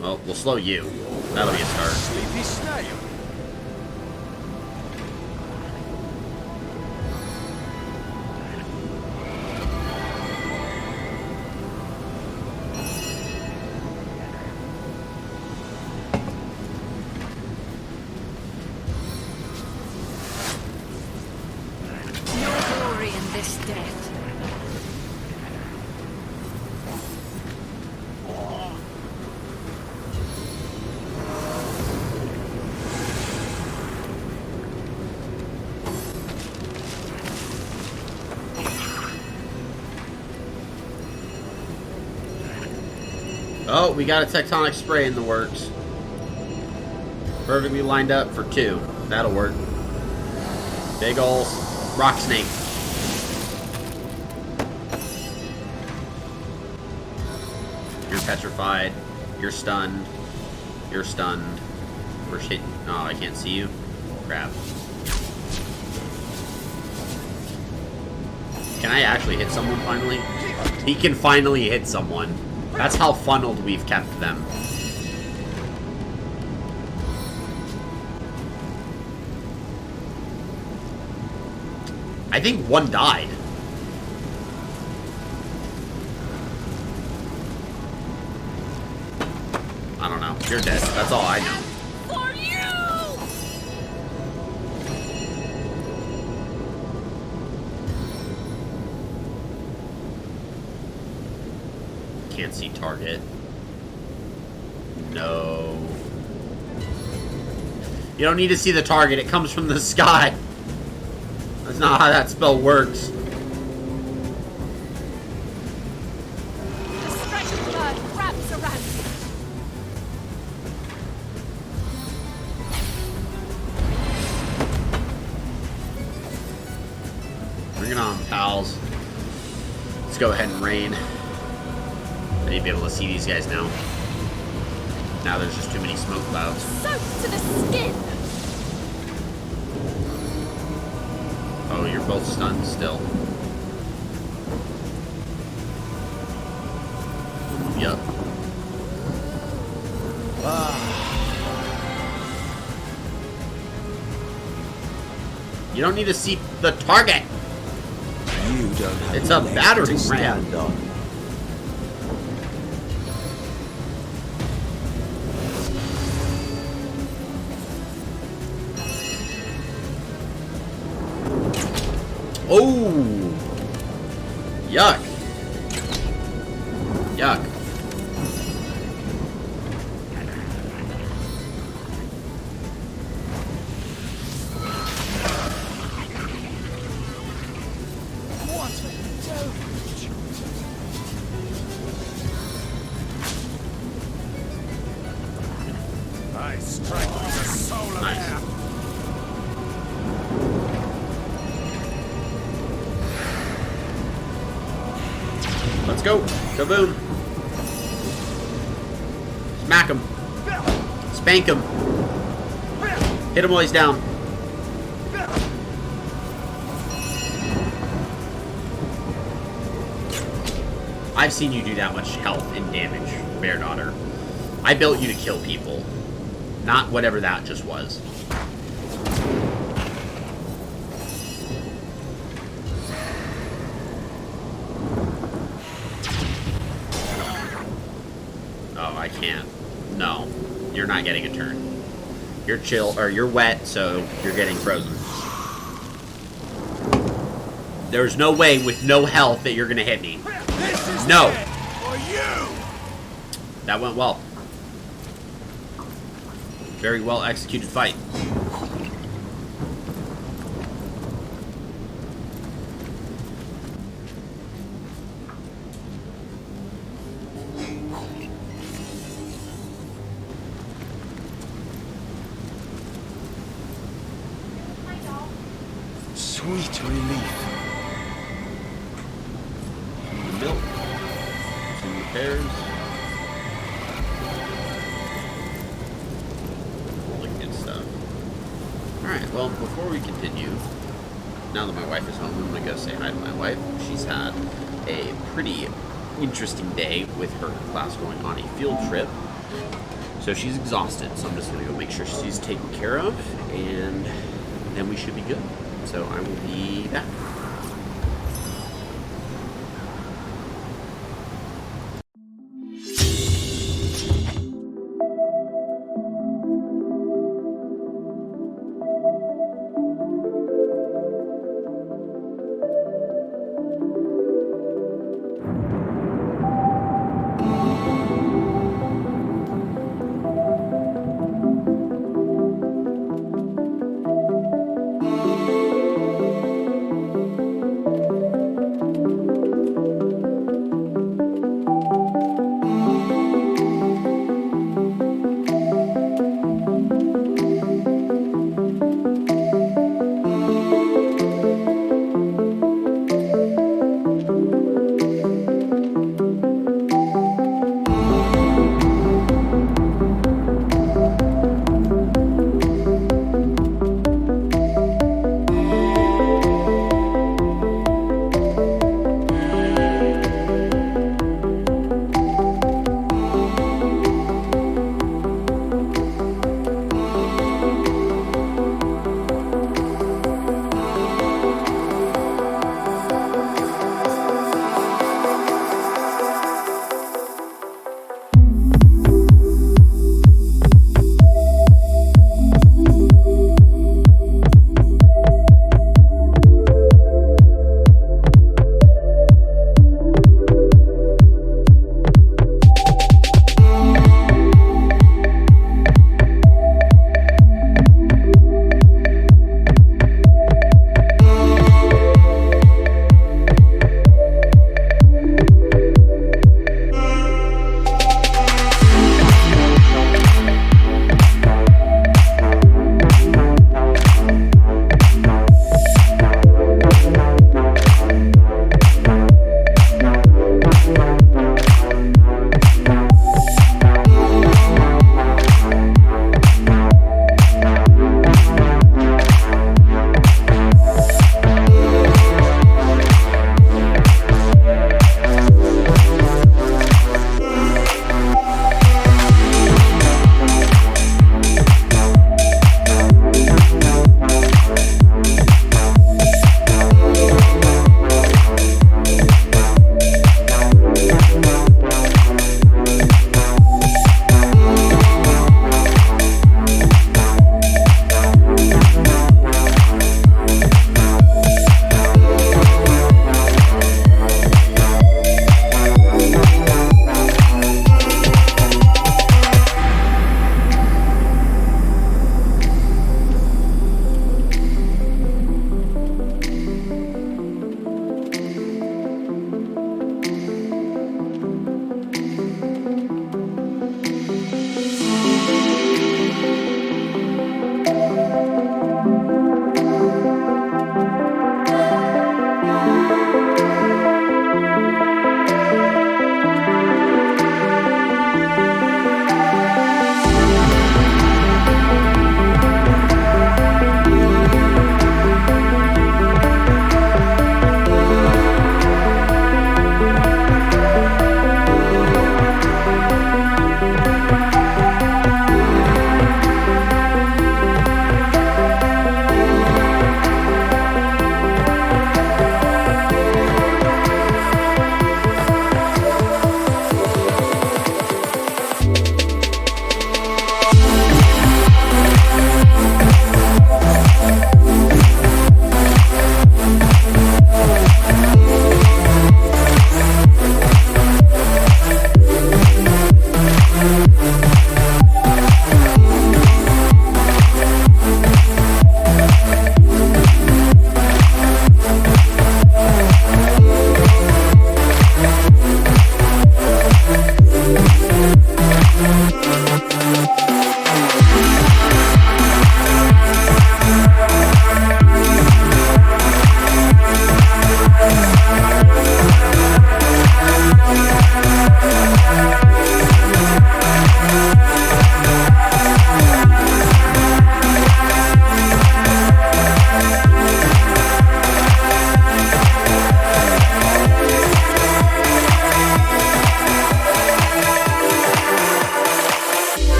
Speaker 1: Well, we'll slow you. That'll be a start.
Speaker 3: Sleepy snail.
Speaker 2: No glory in this death.
Speaker 1: Oh, we got a tectonic spray in the works. Perfectly lined up for 2. That'll work. Big ol' rock snake. You're petrified. You're stunned. You're stunned. We're shit. Oh, I can't see you. Crap. Can I actually hit someone finally? He can finally hit someone. That's how funneled we've kept them. I think one died. That's all I know.
Speaker 2: For you!
Speaker 1: Can't see target. No. You don't need to see the target. It comes from the sky. That's not how that spell works.
Speaker 2: The stretched blood wraps around you.
Speaker 1: Bring it on, pals. Let's go ahead and rain. I need to be able to see these guys now. Now there's just too many smoke clouds.
Speaker 2: Soaked to the skin.
Speaker 1: Oh, you're both stunned still. Yup. You don't need to see the target.
Speaker 6: You don't have
Speaker 1: It's a
Speaker 6: legs
Speaker 1: battering
Speaker 6: to
Speaker 1: ram.
Speaker 6: stand on.
Speaker 1: Oh! Yuck. Yuck.
Speaker 3: I strike with the soul of
Speaker 1: Nice.
Speaker 3: air.
Speaker 1: Let's go. Kaboom. Smack him. Spank him. Hit him while he's down. I've seen you do that much health and damage, Bear Daughter. I built you to kill people. Not whatever that just was. Oh, I can't. No. You're not getting a turn. You're chill, or you're wet, so you're getting frozen. There's no way with no health that you're gonna hit me.
Speaker 3: This is
Speaker 1: No.
Speaker 3: it for you.
Speaker 1: That went well. Very well executed fight.
Speaker 4: Sweet relief.
Speaker 1: The milk. Some repairs. All the good stuff. Alright, well, before we continue, now that my wife is home, I'm gonna go say hi to my wife. She's had a pretty interesting day with her class going on a field trip. So she's exhausted, so I'm just gonna go make sure she's taken care of, and then we should be good. So I will be back.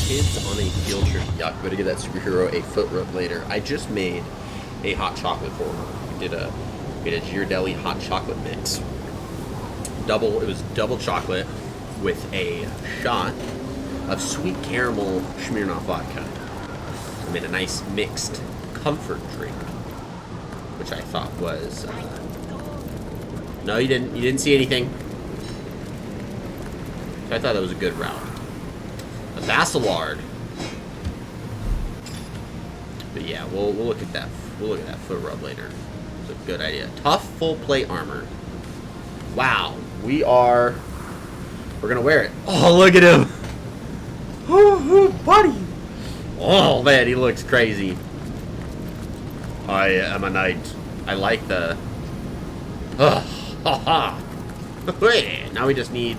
Speaker 1: Kids on a field trip. Yuck, better get that superhero a foot rub later. I just made a hot chocolate for her. We did a Ghirardelli hot chocolate mix. It was double chocolate with a shot of sweet caramel Smirnoff vodka. I made a nice mixed comfort drink, which I thought was. No, you didn't. You didn't see anything. So I thought that was a good route. A Vassalard. But yeah, we'll look at that. We'll look at that foot rub later. It's a good idea. Tough full plate armor. Wow, we're gonna wear it. Oh, look at him. Oh, buddy. Oh man, he looks crazy. I am a knight. I like the. Now we just need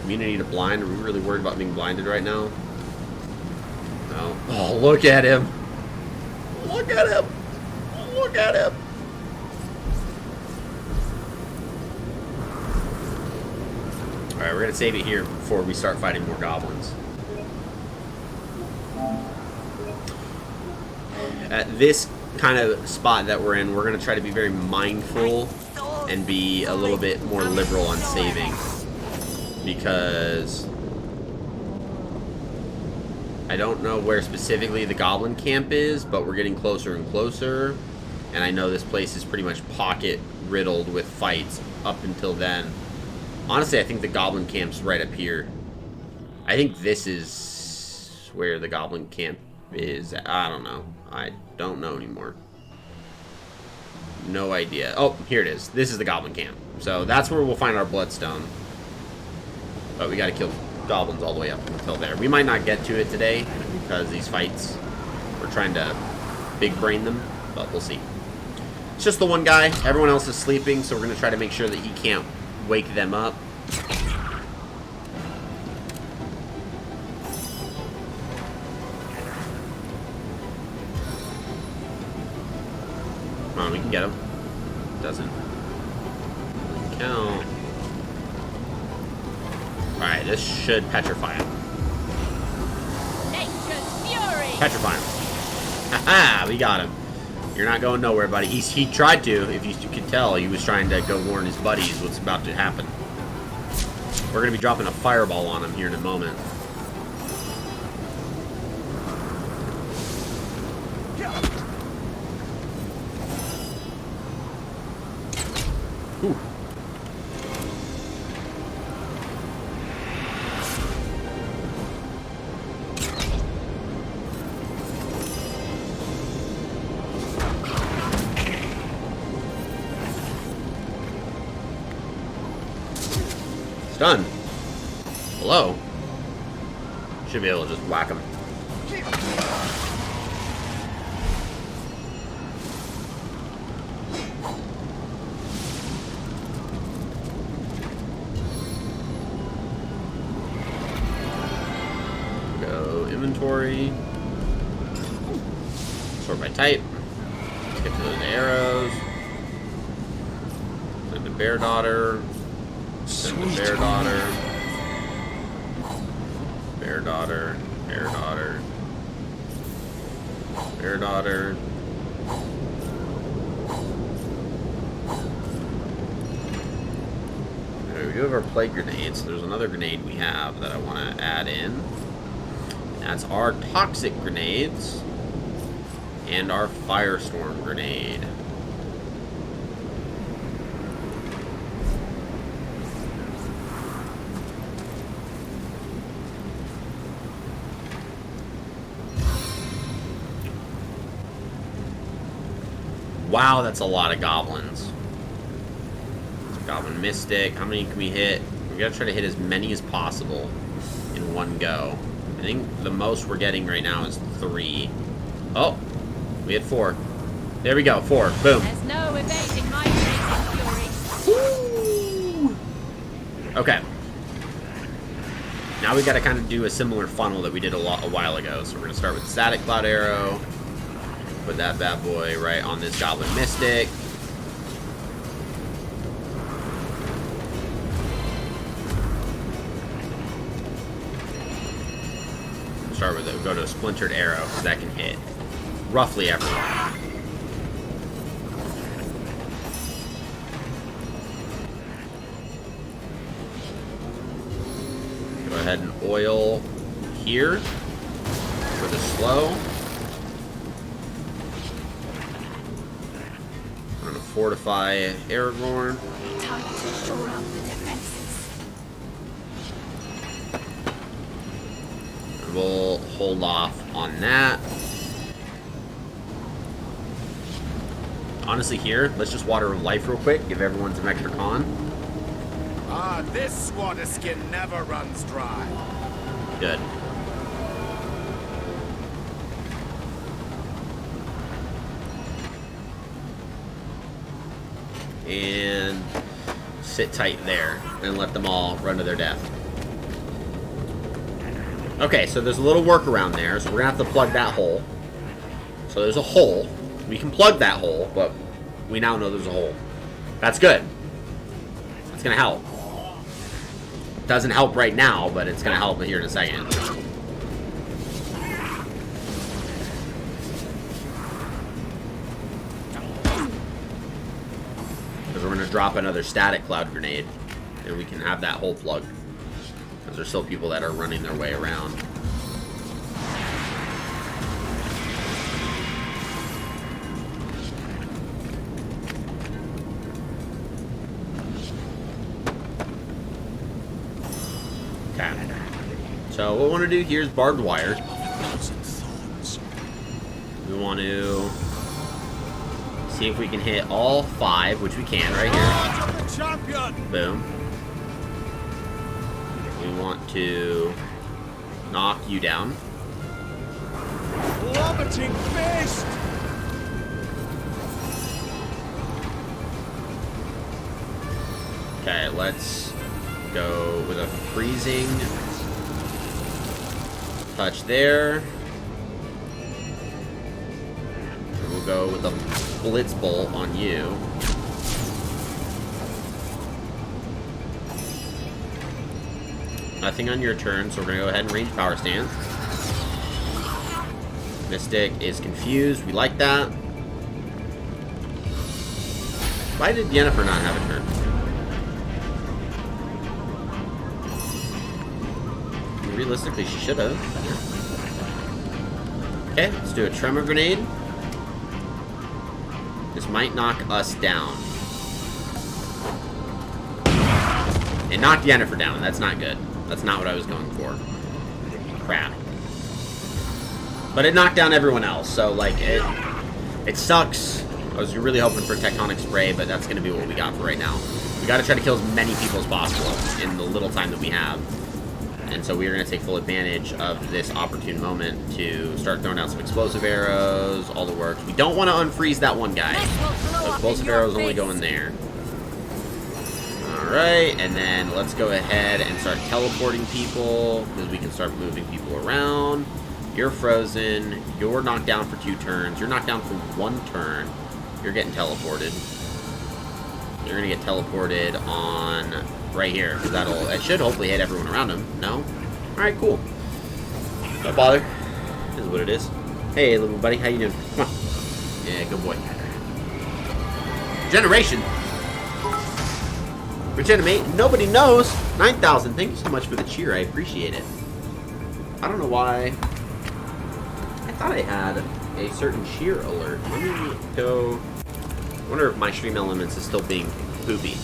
Speaker 1: immunity to blind. Are we really worried about being blinded right now? No. Oh, look at him. Look at him. Look at him. Alright, we're gonna save it here before we start fighting more goblins. At this kind of spot that we're in, we're gonna try to be very mindful and be a little bit more liberal on saving, because I don't know where specifically the goblin camp is, but we're getting closer and closer, and I know this place is pretty much pocket riddled with fights up until then. Honestly, I think the goblin camp's right up here. I think this is where the goblin camp is. I don't know. I don't know anymore. No idea. Oh, here it is. This is the goblin camp. So that's where we'll find our bloodstone. But we gotta kill goblins all the way up until there. We might not get to it today because these fights, we're trying to big brain them, but we'll see. It's just the one guy. Everyone else is sleeping, so we're gonna try to make sure that he can't wake them up. Come on, we can get him. Doesn't count. Alright, this should petrify him.
Speaker 2: Nature's fury.
Speaker 1: Petrify him. Haha, we got him. You're not going nowhere, buddy. He tried to, if you could tell, he was trying to go warn his buddies what's about to happen. We're going to be dropping a fireball on him here in a moment. Whew. Done. Hello. Should be able to just whack him. Go inventory. Sort by type. Let's get to those arrows. Send the bear daughter. Send the bear daughter. Bear daughter. Bear daughter. Bear daughter. Okay, we do have our plague grenades. There's another grenade we have that I want to add in. That's our toxic grenades and our firestorm grenade. Wow, that's a lot of goblins. Goblin Mystic. How many can we hit? We gotta try to hit as many as possible in one go. I think the most we're getting right now is 3. Oh, we had 4. There we go, 4. Boom.
Speaker 2: There's no evading my blazing fury.
Speaker 1: Woo! Okay. Now we gotta kind of do a similar funnel that we did a while ago. So we're gonna start with Static Cloud Arrow. Put that bad boy right on this Goblin Mystic. start with it. We'll go to a splintered arrow, because that can hit roughly everyone. Go ahead and oil here for the slow. We're going to fortify Aragorn.
Speaker 5: Time to shore up the defenses.
Speaker 1: We'll hold off on that. Honestly, here, let's just water life real quick. Give everyone some extra con.
Speaker 3: Ah, this water skin never runs dry.
Speaker 1: Good. And sit tight there and let them all run to their death. Okay, so there's a little workaround there, so we're gonna have to plug that hole. So there's a hole. We can plug that hole, but we now know there's a hole. That's good. That's gonna help. Doesn't help right now, but it's gonna help here in a second. Because we're gonna drop another static cloud grenade, and we can have that hole plugged. Because there's still people that are running their way around. Okay. So what we want to do here is barbed wire. We want to see if we can hit all 5, which we can right here.
Speaker 3: Champion!
Speaker 1: Boom. We want to knock you down.
Speaker 3: Plummeting fist!
Speaker 1: Okay, let's go with a freezing touch there. And we'll go with a blitz bolt on you. Nothing on your turn, so we're gonna go ahead and range power stance. Mystic is confused. We like that. Why did Yennefer not have a turn? Realistically, she should have. Okay, let's do a tremor grenade. This might knock us down. It knocked Yennefer down. That's not good. That's not what I was going for. Crap. But it knocked down everyone else, so, like, it sucks. I was really hoping for Tectonic Spray, but that's going to be what we got for right now. We got to try to kill as many people as possible in the little time that we have. And so we are going to take full advantage of this opportune moment to start throwing out some explosive arrows, all the works. We don't want to unfreeze that one guy. So explosive arrows only go in there. Alright, and then let's go ahead and start teleporting people, because we can start moving people around. You're frozen. You're knocked down for 2 turns. You're knocked down for 1 turn. You're getting teleported. You're going to get teleported on right here, because that should hopefully hit everyone around him. No? Alright, cool. Don't bother. This is what it is. Hey, little buddy, how you doing? Come on. Yeah, good boy. Generation. Regenerate. Nobody knows. 9,000. Thank you so much for the cheer. I appreciate it. I don't know why. I thought I had a certain cheer alert. Let me go. I wonder if my stream elements is still being poopy.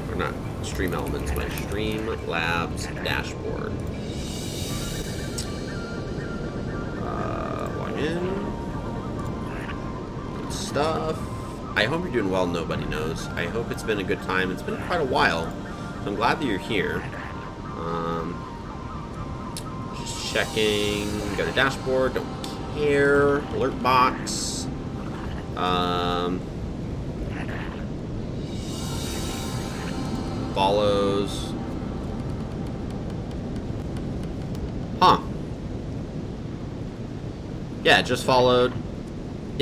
Speaker 1: Or not stream elements, my stream labs dashboard. Log in. Good stuff. I hope you're doing well, nobody knows. I hope it's been a good time. It's been quite a while. So I'm glad that you're here. Just checking. Go to dashboard. Don't care. Alert box. Follows. Huh. Yeah, it just followed.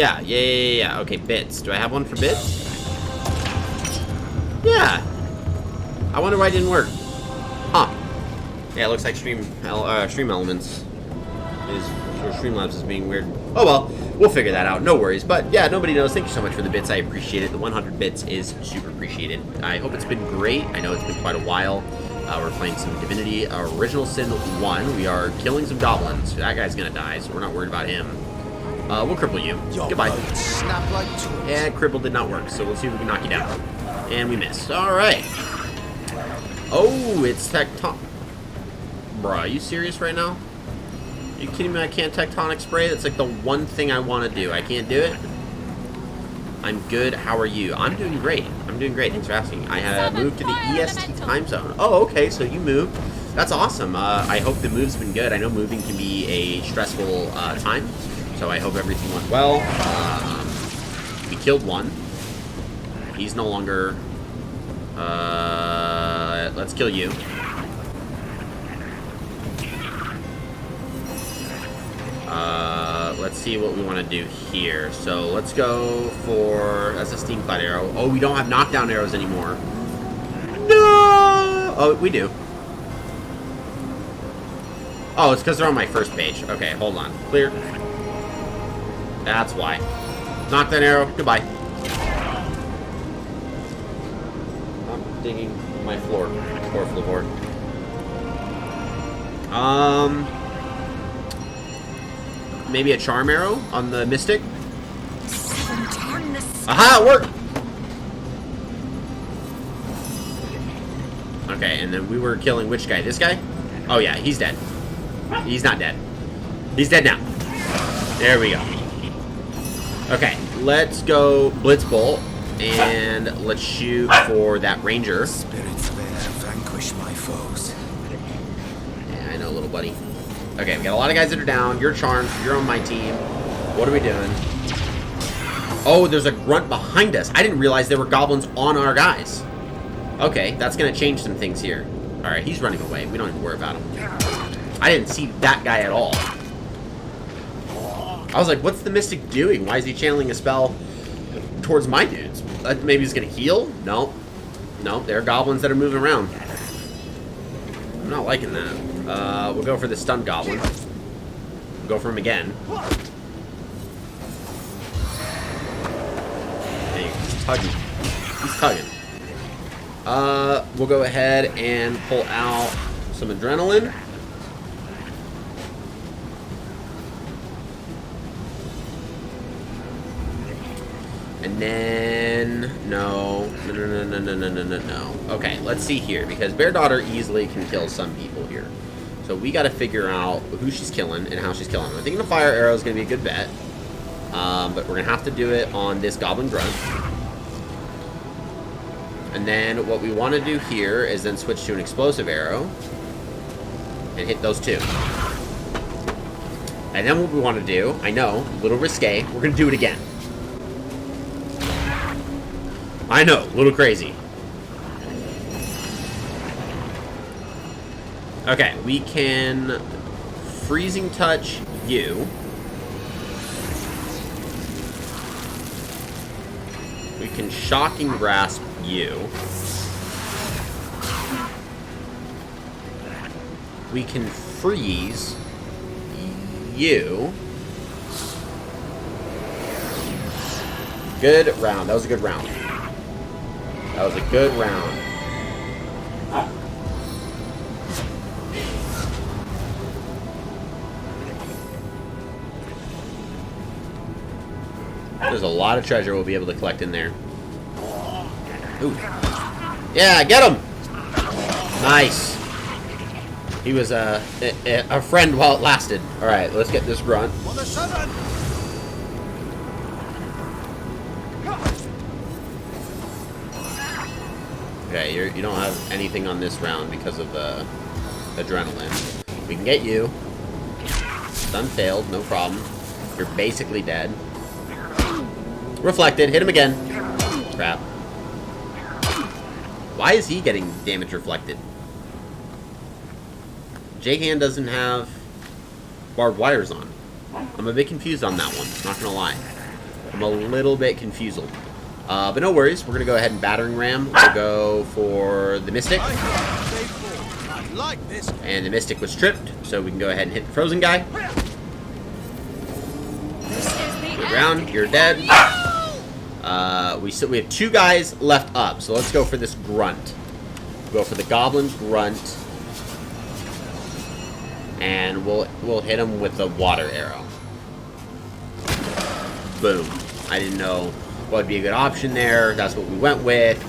Speaker 1: Yeah. Okay, bits. Do I have one for bits? Yeah. I wonder why it didn't work. Huh. Yeah, it looks like Stream Elements is, or Streamlabs is being weird. Oh well, we'll figure that out. No worries. But yeah, nobody knows. Thank you so much for the bits. I appreciate it. The 100 bits is super appreciated. I hope it's been great. I know it's been quite a while. We're playing some Divinity Original Sin 1. We are killing some goblins. That guy's gonna die, so we're not worried about him. We'll cripple you. Goodbye.
Speaker 4: Snap like twigs.
Speaker 1: And cripple did not work, so we'll see if we can knock you down. And we missed. Alright. Oh, it's tectonic. Bruh, are you serious right now? Are you kidding me? I can't tectonic spray? That's like the one thing I want to do. I can't do it? I'm good. How are you? I'm doing great. I'm doing great. Thanks for asking. I have moved to the EST time zone. Oh, okay. So you moved. That's awesome. I hope the move's been good. I know moving can be a stressful time. So I hope everything went well. We killed one. He's no longer... let's kill you. Let's see what we want to do here. So let's go for... That's a steam cloud arrow. Oh, we don't have knockdown arrows anymore. No! Oh, we do. Oh, it's because they're on my first page. Okay, hold on. Clear. That's why. Knockdown arrow. Goodbye. I'm digging my floor. Poor floor. Maybe a charm arrow on the mystic. Aha! It worked. Okay, and then we were killing which guy? This guy? Oh yeah, he's dead. He's not dead. He's dead now. There we go. Okay, let's go Blitz Bolt, and let's shoot for that ranger.
Speaker 6: Spirits of air vanquish my foes.
Speaker 1: Yeah, I know, little buddy. Okay, we got a lot of guys that are down. You're charmed. You're on my team. What are we doing? Oh, there's a grunt behind us. I didn't realize there were goblins on our guys. Okay, that's going to change some things here. Alright, he's running away. We don't even worry about him. I didn't see that guy at all. I was like, what's the mystic doing? Why is he channeling a spell towards my dudes? Maybe he's going to heal? No. No, there are goblins that are moving around. I'm not liking that. We'll go for the stun goblin. Go for him again. Hey, he's tugging. He's tugging. We'll go ahead and pull out some adrenaline. And then, no. Okay, let's see here, because Bear Daughter easily can kill some people here. So we got to figure out who she's killing and how she's killing them. I think the fire arrow is going to be a good bet. But we're going to have to do it on this goblin grunt. And then what we want to do here is then switch to an explosive arrow and hit those two. And then what we want to do, I know, a little risque, we're going to do it again. I know, a little crazy. Okay, we can freezing touch you. We can shocking grasp you. We can freeze you. Good round. That was a good round. That was a good round. There's a lot of treasure we'll be able to collect in there. Ooh. Yeah, get him! Nice. He was a friend while it lasted. Alright, let's get this grunt. Okay, you don't have anything on this round because of the adrenaline. We can get you. Stun failed, no problem. You're basically dead. Reflected, hit him again. Crap. Why is he getting damage reflected? J-Hand doesn't have barbed wires on. I'm a bit confused on that one, not gonna lie. I'm a little bit confused. But no worries. We're going to go ahead and battering ram. We'll go for the Mystic.
Speaker 3: I like this.
Speaker 1: And the Mystic was tripped, so we can go ahead and hit the Frozen guy. Ground, you're dead. We have 2 guys left up, so let's go for this grunt. Go for the goblin grunt, and we'll hit him with the water arrow. Boom. I didn't know what would be a good option there. That's what we went with.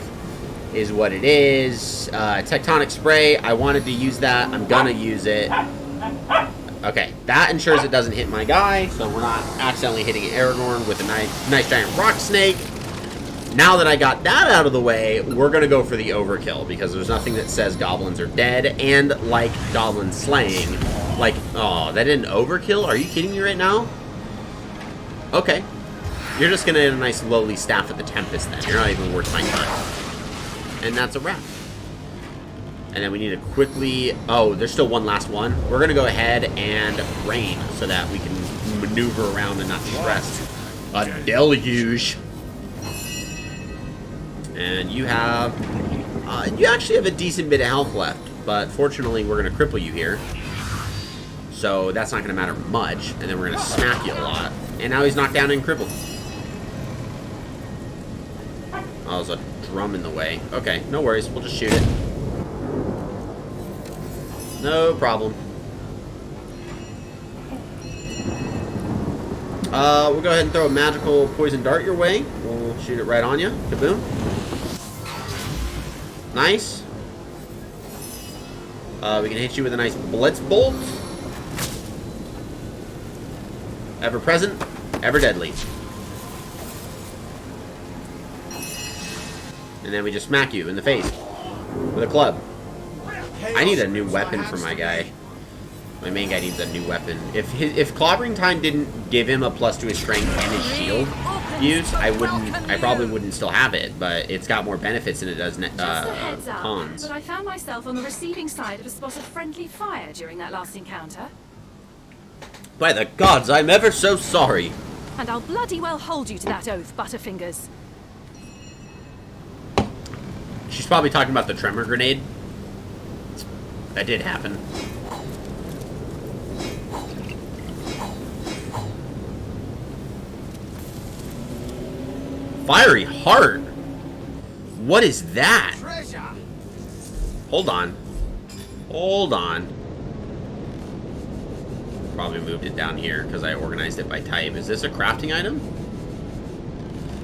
Speaker 1: Is what it is. Tectonic spray. I wanted to use that. I'm gonna use it. Okay, that ensures it doesn't hit my guy, so we're not accidentally hitting Aragorn with a nice giant rock snake. Now that I got that out of the way, we're going to go for the overkill, because there's nothing that says goblins are dead, and like goblin slaying, like, oh, that didn't overkill? Are you kidding me right now? Okay. You're just going to hit a nice lowly staff at the Tempest then. You're not even worth my time. And that's a wrap. And then we need to quickly... Oh, there's still one last one. We're going to go ahead and rain so that we can maneuver around and not stress. A deluge. And you have... you actually have a decent bit of health left. But fortunately, we're going to cripple you here. So that's not going to matter much. And then we're going to smack you a lot. And now he's knocked down and crippled. Oh, there's a drum in the way. Okay, no worries. We'll just shoot it. No problem. We'll go ahead and throw a magical poison dart your way. We'll shoot it right on you. Kaboom. Nice. We can hit you with a nice blitz bolt. Ever present, ever deadly. And then we just smack you in the face with a club. I need a new weapon for my guy. My main guy needs a new weapon. If Clobbering Time didn't give him a plus to his strength and his shield use, I probably wouldn't still have it, but it's got more benefits than it does cons.
Speaker 5: But I found myself on the receiving side of a spot of friendly fire during that last encounter.
Speaker 1: By the gods, I'm ever so sorry.
Speaker 5: And I'll bloody well hold you to that oath, Butterfingers.
Speaker 1: She's probably talking about the tremor grenade. That did happen. Fiery heart? What is that?
Speaker 3: Treasure.
Speaker 1: Hold on. Hold on. Probably moved it down here because I organized it by type. Is this a crafting item?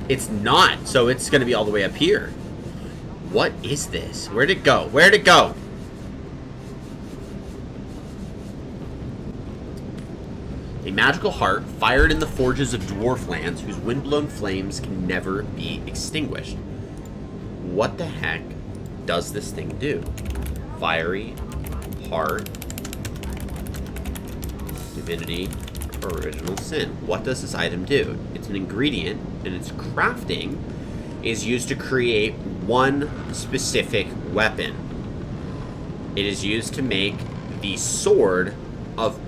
Speaker 1: It's not, so it's going to be all the way up here. What is this? Where'd it go? Where'd it go? A magical heart fired in the forges of dwarf lands whose windblown flames can never be extinguished. What the heck does this thing do? Fiery heart, divinity, original sin. What does this item do? It's an ingredient, and its crafting is used to create one specific weapon. It is used to make the Sword of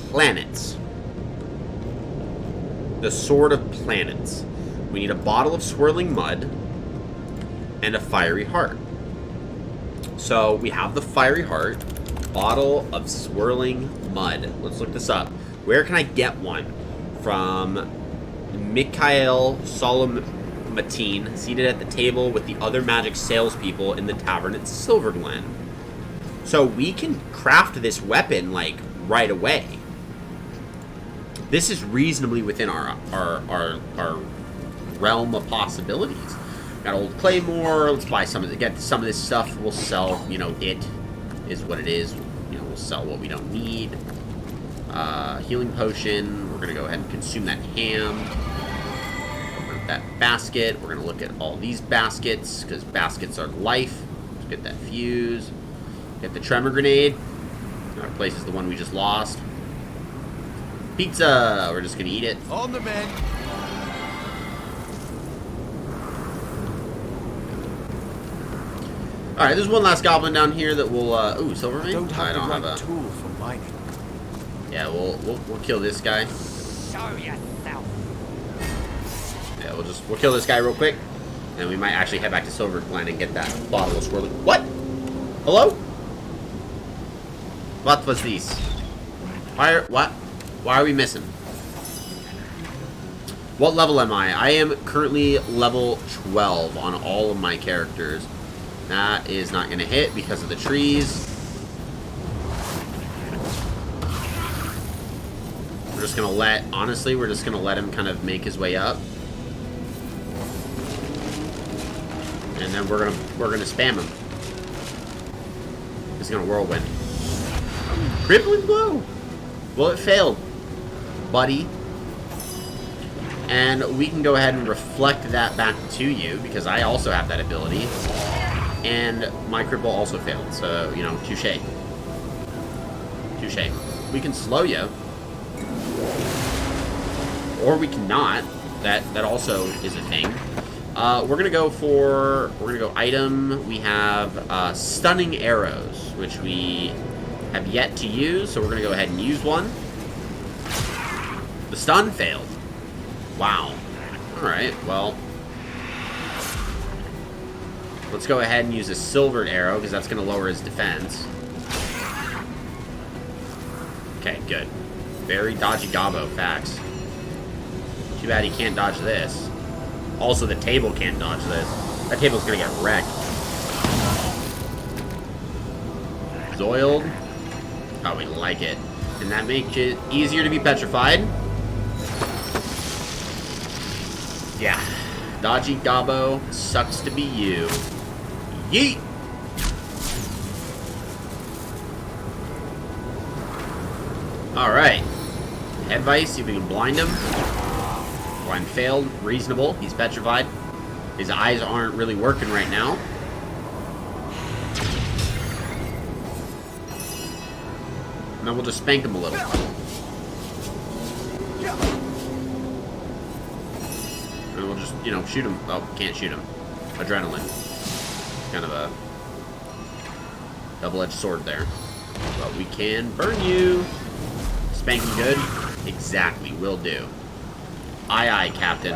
Speaker 1: Planets. The Sword of Planets. We need a bottle of swirling mud and a fiery heart. So we have the fiery heart, bottle of swirling mud. Let's look this up. Where can I get one? From Mikhail Solomatine, seated at the table with the other magic salespeople in the tavern at Silverglen. So we can craft this weapon, like, right away. This is reasonably within our realm of possibilities. Got old claymore. Let's buy some of get some of this stuff. We'll sell. You know, it is what it is. You know, we'll sell what we don't need. Healing potion. We're gonna go ahead and consume that ham. Open up that basket. We're gonna look at all these baskets because baskets are life. Let's get that fuse. Get the tremor grenade. That replaces the one we just lost. Pizza! We're just gonna eat it.
Speaker 3: On the men.
Speaker 1: Alright, there's one last goblin down here that will, ooh, silver vein?
Speaker 4: Don't have
Speaker 1: I don't
Speaker 4: the
Speaker 1: have
Speaker 4: right
Speaker 1: a...
Speaker 4: tool for mining.
Speaker 1: Yeah, we'll kill this guy.
Speaker 2: Show yourself.
Speaker 1: we'll kill this guy real quick, and we might actually head back to Silver Glen and get that bottle of swirling. What? Hello? What was this? Why are we missing? What level am I? I am currently level 12 on all of my characters. That is not going to hit because of the trees. We're just going to honestly, we're just going to let him kind of make his way up. And then we're going to spam him. He's going to whirlwind. Crippling blow! Well, it failed, buddy. And we can go ahead and reflect that back to you, because I also have that ability. And my cripple also failed, so, you know, touche. Touche. We can slow you. Or we cannot. That also is a thing. We're gonna go item. We have stunning arrows, which we have yet to use, so we're gonna go ahead and use one. The stun failed. Wow. Alright, well. Let's go ahead and use a silvered arrow, because that's going to lower his defense. Okay, good. Very dodgy gobbo, facts. Too bad he can't dodge this. Also, the table can't dodge this. That table's going to get wrecked. Zoiled. Oh, we like it. And that makes it easier to be petrified. Yeah. Dodgy gobbo. Sucks to be you. Yeet! Alright. Head vice, see if we can blind him. Blind failed. Reasonable. He's petrified. His eyes aren't really working right now. And then we'll just spank him a little. And we'll just, you know, shoot him. Oh, can't shoot him. Adrenaline. Kind of a double-edged sword there. But we can burn you. Spanking good? Exactly. Will do. Aye, aye, Captain.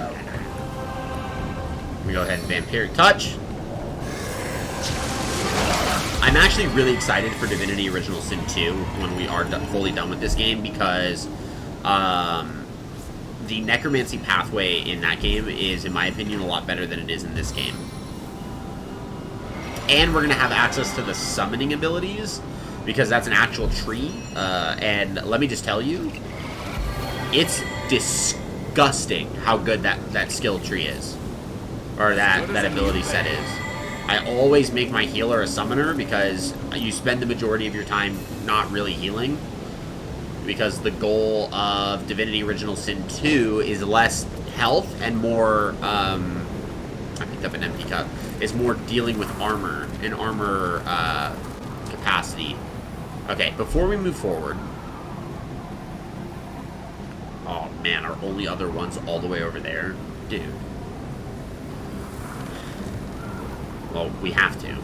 Speaker 1: We go ahead and Vampiric Touch. I'm actually really excited for Divinity Original Sin 2 when we are fully done with this game, because the necromancy pathway in that game is, in my opinion, a lot better than it is in this game. And we're going to have access to the summoning abilities, because that's an actual tree. And let me just tell you, it's disgusting how good that skill tree is. Or that ability set is. I always make my healer a summoner, because you spend the majority of your time not really healing. Because the goal of Divinity Original Sin 2 is less health and more, I picked up an empty cup. It's more dealing with armor and armor capacity. Okay, before we move forward. Oh man, our only other one's all the way over there. Dude. Well, we have to.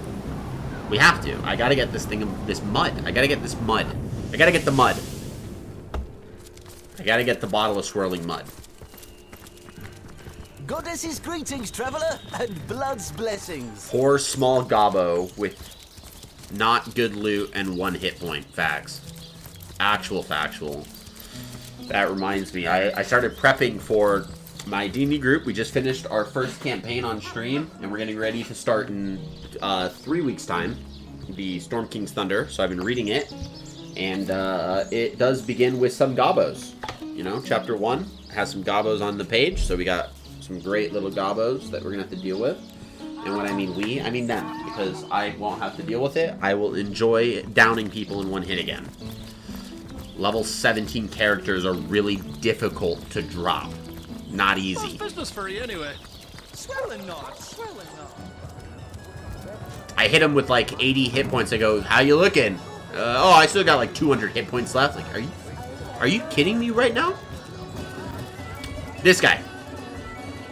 Speaker 1: We have to. I gotta get this thing, this mud. I gotta get this mud. I gotta get the mud. I gotta get the bottle of swirling mud.
Speaker 6: Goddess's greetings, traveler, and blood's blessings.
Speaker 1: Poor small gobbo with not good loot and 1 hit point. Facts. Actual factual. That reminds me, I started prepping for my D&D group. We just finished our first campaign on stream, and we're getting ready to start in 3 weeks' time. The Storm King's Thunder. So I've been reading it, and it does begin with some gobbos. You know, chapter 1 has some gobbos on the page, so we got some great little gobbos that we're gonna have to deal with. And when I mean we, I mean them, because I won't have to deal with it. I will enjoy downing people in 1 hit again. Level 17 characters are really difficult to drop. Not easy.
Speaker 3: Business for you anyway. Swirling knot, swirling knot.
Speaker 1: I hit him with like 80 hit points. I go, "How you looking?" Oh, I still got like 200 hit points left. Like, are you kidding me right now? This guy.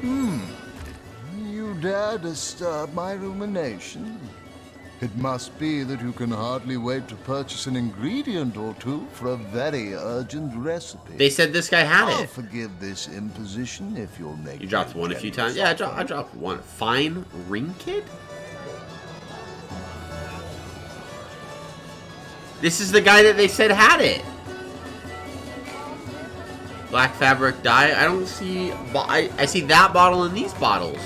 Speaker 7: You dare disturb my rumination? It must be that you can hardly wait to purchase an ingredient or two for a very urgent recipe.
Speaker 1: They said this guy had
Speaker 7: I'll
Speaker 1: it.
Speaker 7: forgive this imposition if you'll make
Speaker 1: You dropped one a few times. Yeah, I dropped one. Fine ring kit? This is the guy that they said had it. Black fabric dye. I don't see... I see that bottle and these bottles.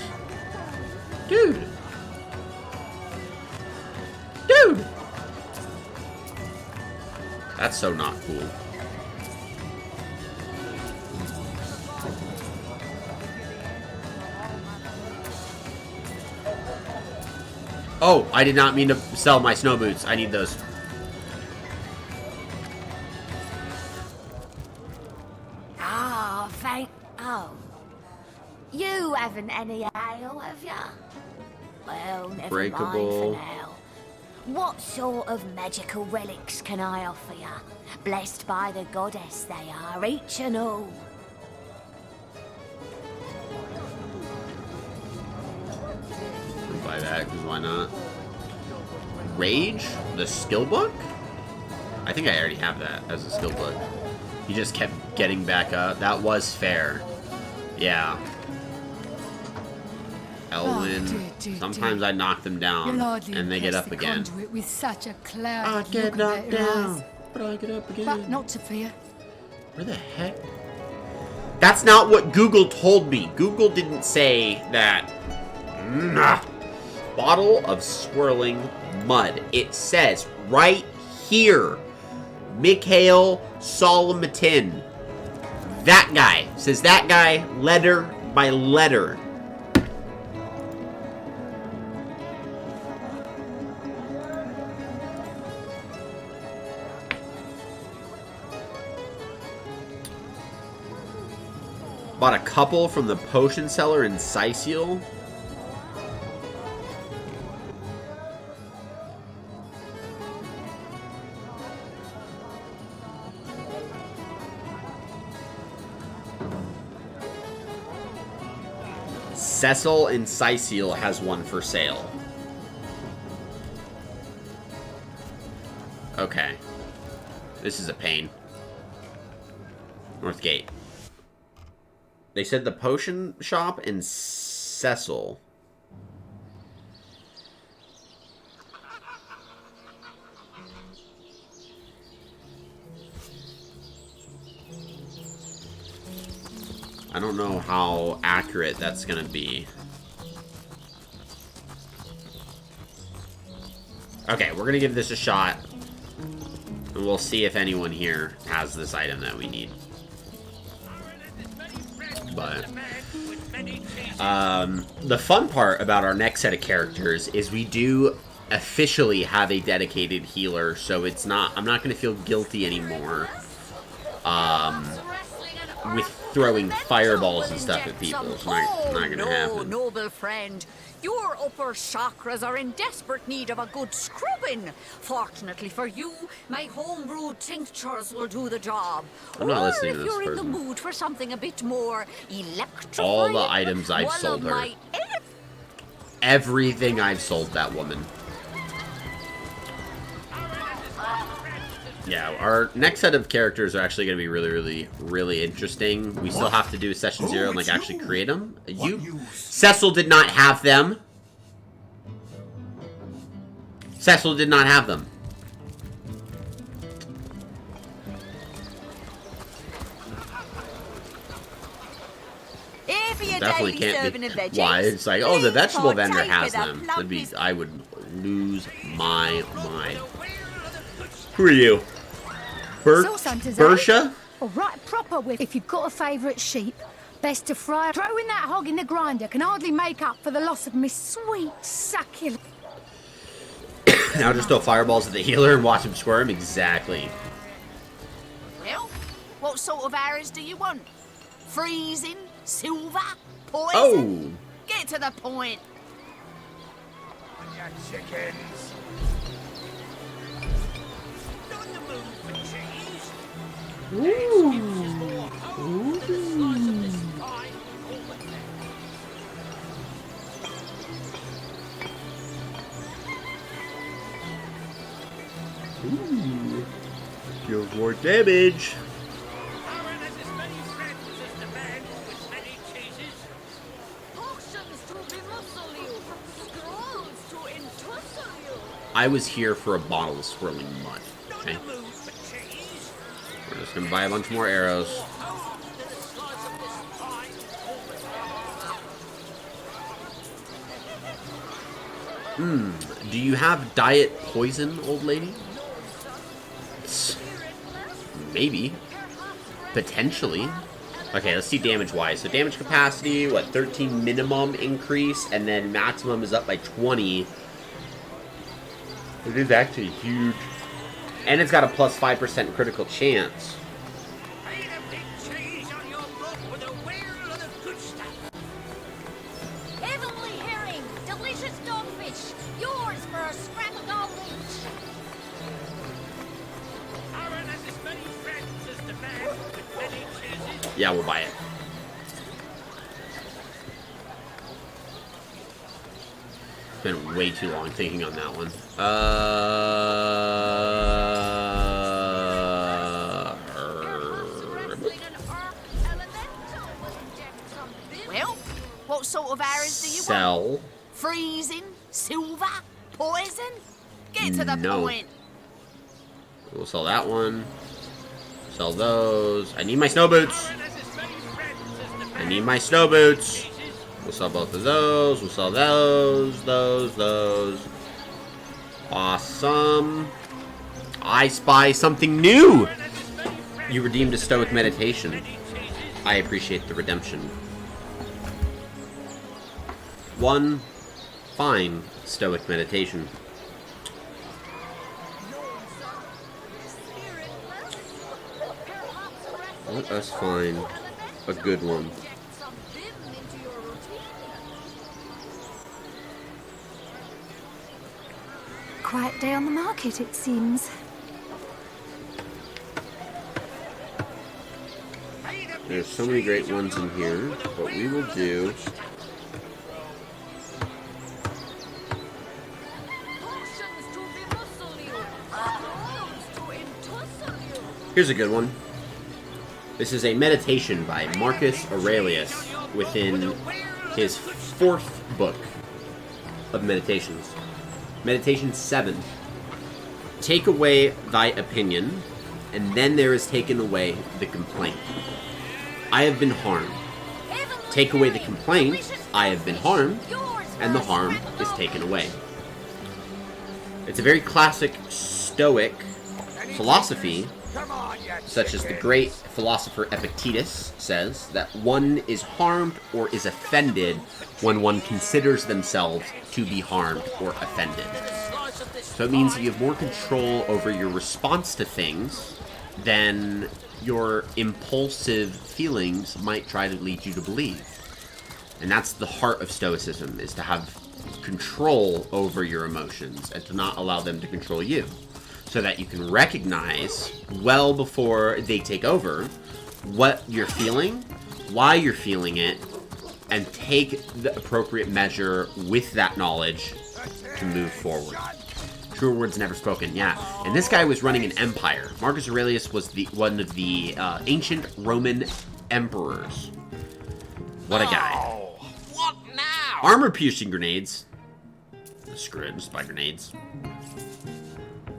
Speaker 1: Dude. Dude. That's so not cool. Oh, I did not mean to sell my snow boots. I need those.
Speaker 8: Oh. You haven't any ale, have ya? Well, never
Speaker 1: Breakable.
Speaker 8: mind for now. What sort of magical relics can I offer ya? Blessed by the goddess they are, each and all.
Speaker 1: I'll buy that, because why not? Rage? The skill book? I think I already have that as a skill book. He just kept getting back up. That was fair. Yeah. Elwyn. Sometimes I knock them down, and they get up again.
Speaker 2: With such a cloud
Speaker 1: I
Speaker 2: of
Speaker 1: get
Speaker 2: look
Speaker 1: knocked
Speaker 2: about your
Speaker 1: down,
Speaker 2: eyes.
Speaker 1: but I get up again.
Speaker 2: But not to fear.
Speaker 1: Where the heck? That's not what Google told me. Google didn't say that. Nah. Bottle of swirling mud. It says right here. Mikhail Solomatin. That guy. Says that guy letter by letter. Bought a couple from the potion seller in Sicil. Cecil in Sicil has one for sale. Okay. This is a pain. Northgate. They said the potion shop in Cecil. I don't know how accurate that's gonna be. Okay, we're gonna give this a shot. And we'll see if anyone here has this item that we need. But the fun part about our next set of characters is we do officially have a dedicated healer, so it's not, I'm not going to feel guilty anymore with throwing fireballs and stuff at people. It's not going to happen.
Speaker 2: Noble friend, your upper chakras are in desperate need of a good scrubbing. Fortunately for you, my homebrewed tinctures will do the job.
Speaker 1: I'm not listening to
Speaker 2: if
Speaker 1: this
Speaker 2: you're
Speaker 1: person.
Speaker 2: in the mood for something a bit more electrifying,
Speaker 1: All the items I've
Speaker 2: one
Speaker 1: sold
Speaker 2: of
Speaker 1: her.
Speaker 2: my
Speaker 1: Everything I've sold that woman. Yeah, our next set of characters are actually going to be really interesting. We still have to do session 0 and like actually create them. Cecil did not have them. Cecil did not have them. Definitely can't be. Why? It's like, oh, the vegetable vendor has them. That'd be, I would lose my mind. Who are you? Bersha?
Speaker 9: Or right proper with. If you've got a favourite sheep, best to fry. Throwing that hog in the grinder can hardly make up for the loss of Miss Sweet Succulent.
Speaker 1: Now just throw fireballs at the healer and watch him squirm? Exactly.
Speaker 10: Well, what sort of arrows do you want? Freezing? Silver? Poison?
Speaker 1: Oh!
Speaker 10: Get to the point.
Speaker 3: Your chickens. Not in the mood for cheese.
Speaker 1: Ooh. Deals more damage. I was here for a bottle of swirling mud. Okay. We're just gonna buy a bunch more arrows. Do you have diet poison, old lady? Maybe. Potentially. Okay, let's see damage-wise. So damage capacity, what, 13 minimum increase, and then maximum is up by 20. It is actually huge. And it's got a plus 5% critical chance.
Speaker 8: Heavenly herring, delicious dogfish, yours for a scrap of gold each.
Speaker 1: Yeah, we'll buy it. It's been way too long thinking on that one.
Speaker 10: Well, what sort of arrows do you
Speaker 1: Sell.
Speaker 10: want? Freezing? Silver? Poison? Get to the point.
Speaker 1: We'll sell that one. Sell those. I need my snow boots. I need my snow boots. We'll sell both of those. We'll sell those. Awesome. I spy something new. You redeemed a stoic meditation. I appreciate the redemption. One fine stoic meditation. Let us find a good one.
Speaker 5: Quiet day on the market, it seems.
Speaker 1: There's so many great ones in here. What we will do... Here's a good one. This is a meditation by Marcus Aurelius within his 4th book of meditations. Meditation 7. Take away thy opinion, and then there is taken away the complaint. I have been harmed. Take away the complaint, I have been harmed, and the harm is taken away. It's a very classic Stoic philosophy, such as the great philosopher Epictetus says, that one is harmed or is offended when one considers themselves to be harmed or offended. So it means that you have more control over your response to things than your impulsive feelings might try to lead you to believe. And that's the heart of Stoicism, is to have control over your emotions and to not allow them to control you. So that you can recognize, well before they take over, what you're feeling, why you're feeling it, and take the appropriate measure with that knowledge to move forward. Truer words never spoken, yeah. And this guy was running an empire. Marcus Aurelius was one of the ancient Roman emperors. What a guy.
Speaker 10: What now?
Speaker 1: Armor-piercing grenades. Screw it, just buy grenades.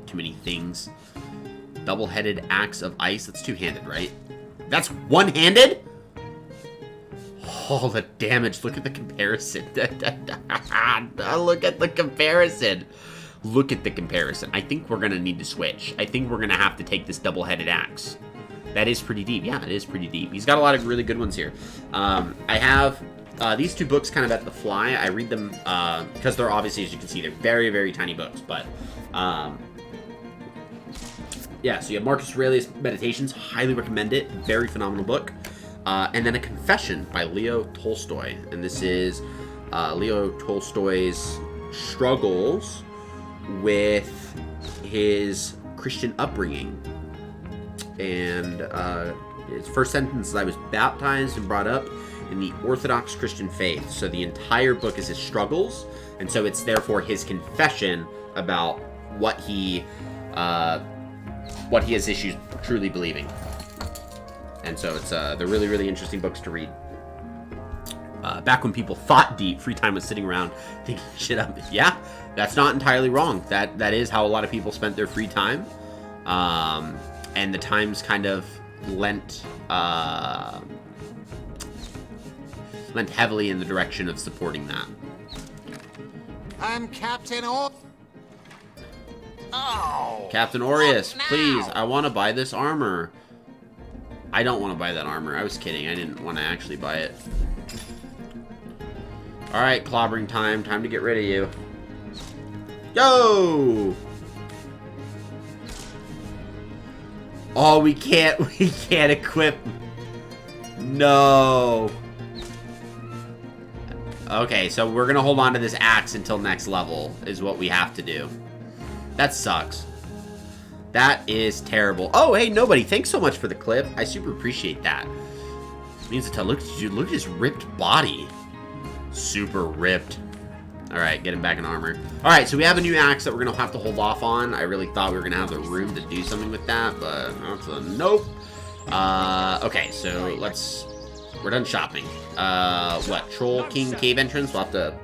Speaker 1: Too many things. Double-headed axe of ice. That's two-handed, right? That's one-handed? Oh, the damage. Look at the comparison. Look at the comparison. Look at the comparison. I think we're going to need to switch. I think we're going to have to take this double-headed axe. That is pretty deep. Yeah, it is pretty deep. He's got a lot of really good ones here. I have these two books kind of at the fly. I read them because they're obviously, as you can see, they're very, very tiny books. But, yeah, so you have Marcus Aurelius Meditations. Highly recommend it. Very phenomenal book. And then A Confession by Leo Tolstoy. And this is Leo Tolstoy's struggles with his Christian upbringing. And his first sentence is, I was baptized and brought up in the Orthodox Christian faith. So the entire book is his struggles. And so it's therefore his confession about what he what he has issues truly believing. And so it's they're really, really interesting books to read. Back when people thought deep, free time was sitting around thinking shit up. Yeah, that's not entirely wrong. That is how a lot of people spent their free time. And the Times kind of lent heavily in the direction of supporting that.
Speaker 11: I'm Captain Oh,
Speaker 1: Captain Aureus, please, I want to buy this armor. I don't want to buy that armor. I was kidding. I didn't want to actually buy it. Alright, clobbering time. Time to get rid of you. Yo! Oh, we can't equip. No. Okay, so we're gonna hold on to this axe until next level, is what we have to do. That sucks. That is terrible. Oh, hey, nobody. Thanks so much for the clip. I super appreciate that. Means to look at his ripped body. Super ripped. Alright, get him back in armor. Alright, so we have a new axe that we're going to have to hold off on. I really thought we were going to have the room to do something with that, but that's a nope. Okay, so we're done shopping. What? Troll King Cave entrance? We'll have to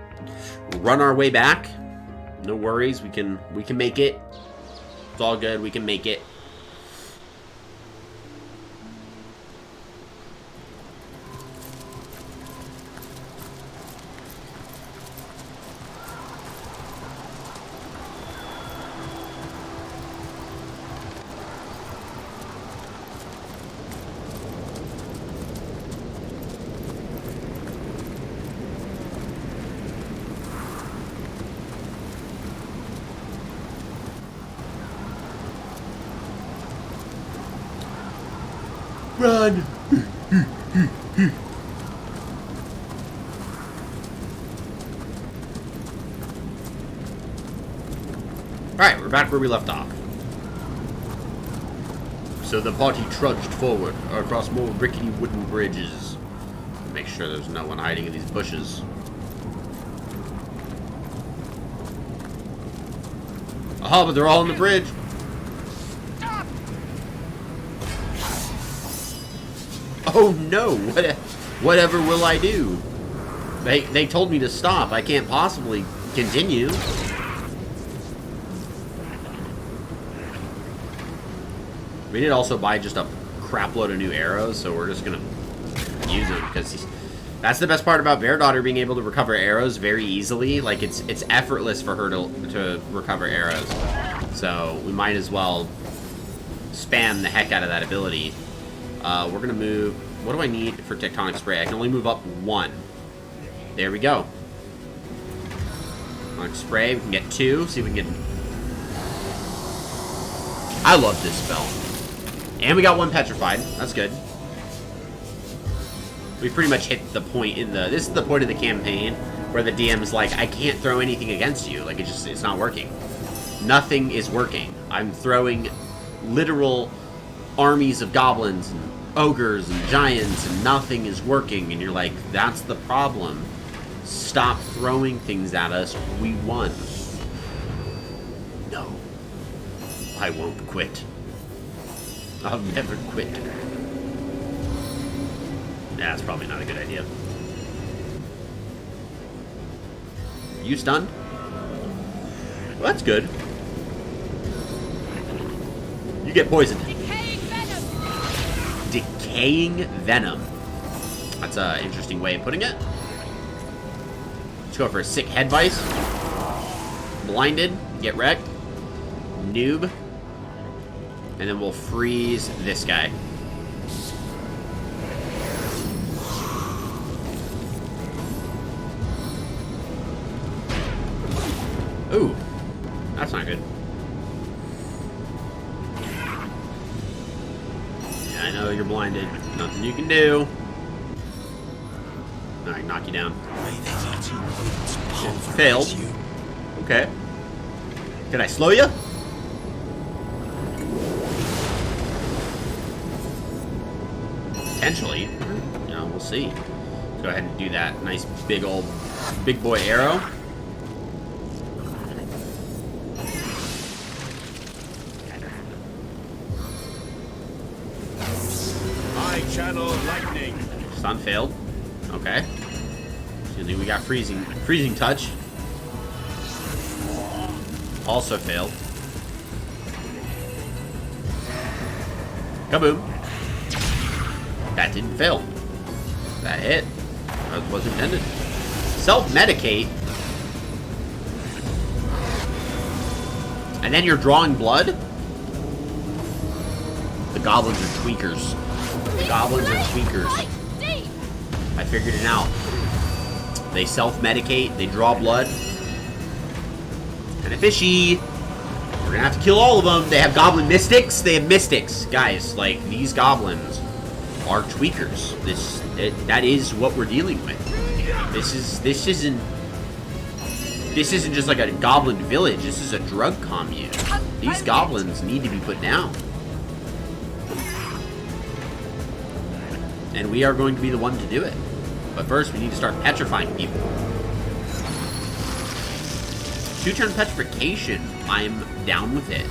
Speaker 1: run our way back. No worries, we can make it. It's all good, we can make it. Run! Alright, we're back where we left off. So the party trudged forward across more rickety wooden bridges. Make sure there's no one hiding in these bushes. Aha, but they're all on the bridge. Oh no! Whatever will I do? They told me to stop. I can't possibly continue. We did also buy just a crap load of new arrows, so we're just gonna use them because that's the best part about Bear Daughter, being able to recover arrows very easily. Like it's effortless for her to recover arrows. So we might as well spam the heck out of that ability. We're gonna move. What do I need for Tectonic Spray? I can only move up one. There we go. Tectonic Spray. We can get two. See if we can get. I love this spell. And we got one Petrified. That's good. We pretty much hit the point in the. This is the point of the campaign where the DM's like, I can't throw anything against you. Like it's not working. Nothing is working. I'm throwing literal armies of goblins and ogres and giants and nothing is working, and you're like, that's the problem. Stop throwing things at us. We won. No. I won't quit. I'll never quit. Nah, that's probably not a good idea. Are you stunned? Well, that's good. You get poisoned. Decaying Venom. That's an interesting way of putting it. Let's go for a sick head vice. Blinded. Get wrecked. Noob. And then we'll freeze this guy. Ooh. That's not good. I know you're blinded. Nothing you can do. Alright, knock you down. Failed. Okay. Can I slow you? Potentially. You know, we'll see. Let's go ahead and do that nice big boy arrow.
Speaker 3: channel lightning.
Speaker 1: Stun failed. Okay. And then we got freezing touch. Also failed. Kaboom. That didn't fail. That hit. That was intended. Self-medicate. And then you're drawing blood? The goblins are tweakers. The goblins are tweakers. I figured it out. They self-medicate, they draw blood. Kinda fishy. We're gonna have to kill all of them. They have goblin mystics. They have mystics. Guys, like, these goblins are tweakers. That is what we're dealing with. This isn't just like a goblin village. This is a drug commune. These goblins need to be put down. And we are going to be the one to do it. But first, we need to start petrifying people. 2-turn petrification, I'm down with it.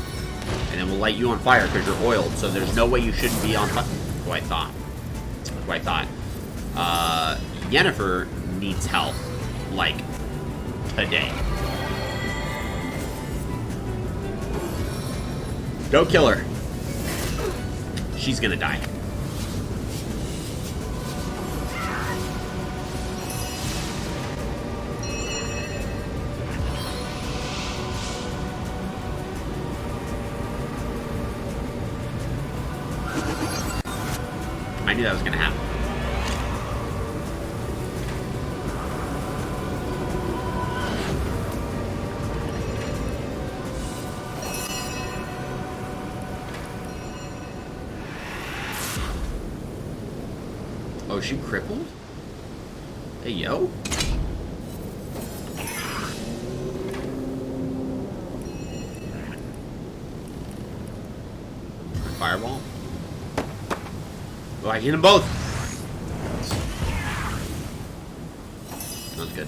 Speaker 1: And then we'll light you on fire because you're oiled, so there's no way you shouldn't be on fire. Who I thought. Yennefer needs help. Like, today. Go kill her. She's gonna die. I knew that was gonna happen. Oh, she crippled? Hey, yo. Fireball. Oh, I hit them both. Sounds good.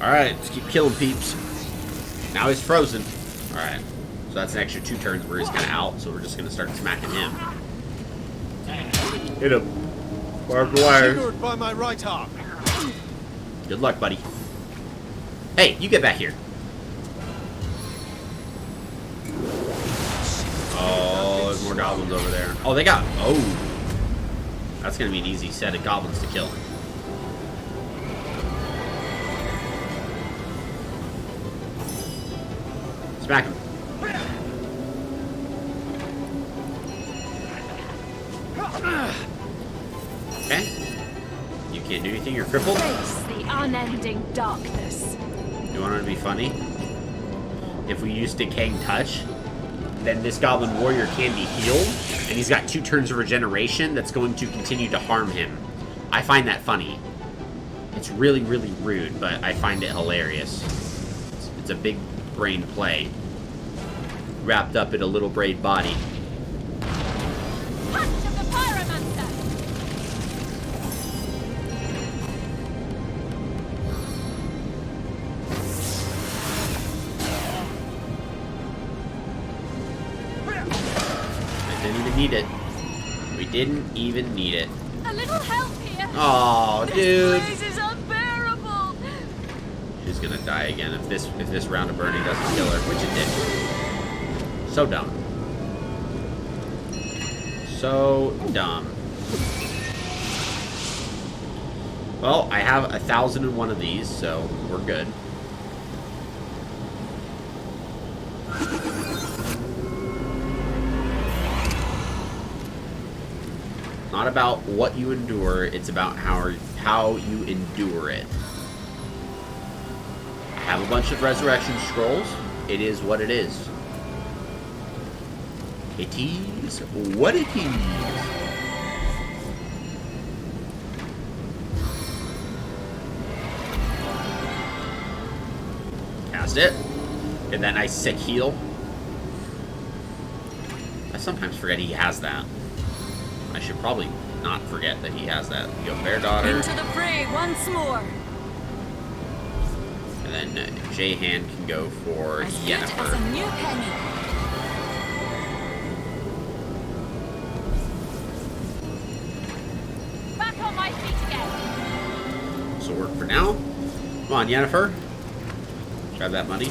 Speaker 1: Alright, let's keep killing peeps. Now he's frozen. Alright. So that's an extra 2 turns where he's kind of out, so we're just going to start smacking him. Hit him. Barbed wire.
Speaker 3: Secured by my right arm.
Speaker 1: Good luck, buddy. Hey, you get back here. Oh, there's more goblins over there. Oh, they got... Oh. That's going to be an easy set of goblins to kill. Smack him. Okay. You can't do anything, you're crippled.
Speaker 5: Face the unending darkness.
Speaker 1: You want it to be funny? If we use Decaying Touch, then this Goblin Warrior can be healed, and he's got 2 turns of regeneration that's going to continue to harm him. I find that funny. It's really, really rude, but I find it hilarious. It's a big brain play. Wrapped up in a little braid body.
Speaker 5: Punch of the Pyromancer!
Speaker 1: I didn't even need it. We didn't even need it.
Speaker 5: A little help here.
Speaker 1: Oh, dude.
Speaker 5: This place is unbearable.
Speaker 1: She's gonna die again if this round of burning doesn't kill her, which it did. So dumb. So dumb. Well, I have 1,001 of these, so we're good. Not about what you endure, it's about how you endure it. I have a bunch of resurrection scrolls. It is what it is. It is what it is. Cast it. Get that nice sick heal. I sometimes forget he has that. I should probably not forget that he has that. Go Bear Daughter.
Speaker 2: Into the fray once more.
Speaker 1: And then J-Hand can go for
Speaker 2: As good as
Speaker 1: Yennefer.
Speaker 2: a new penny.
Speaker 1: will work for now. Come on, Yennefer. Grab that money.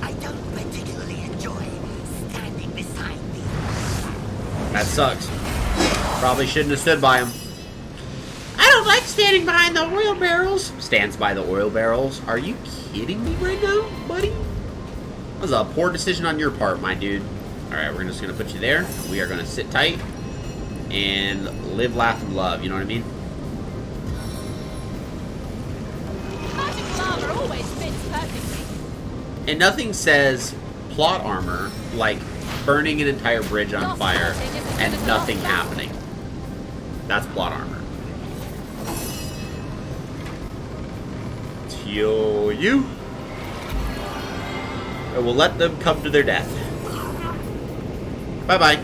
Speaker 12: I don't particularly enjoy standing beside these.
Speaker 1: That sucks. Probably shouldn't have stood by him. I don't like standing behind the oil barrels. Stands by the oil barrels. Are you kidding me right now, buddy? That was a poor decision on your part, my dude. Alright, we're just going to put you there. We are going to sit tight and live, laugh, and love. You know what I mean?
Speaker 10: Magical armor always fits perfectly.
Speaker 1: And nothing says plot armor like burning an entire bridge on fire and nothing happening. That's plot armor. Heal you. And we'll let them come to their death. Bye-bye.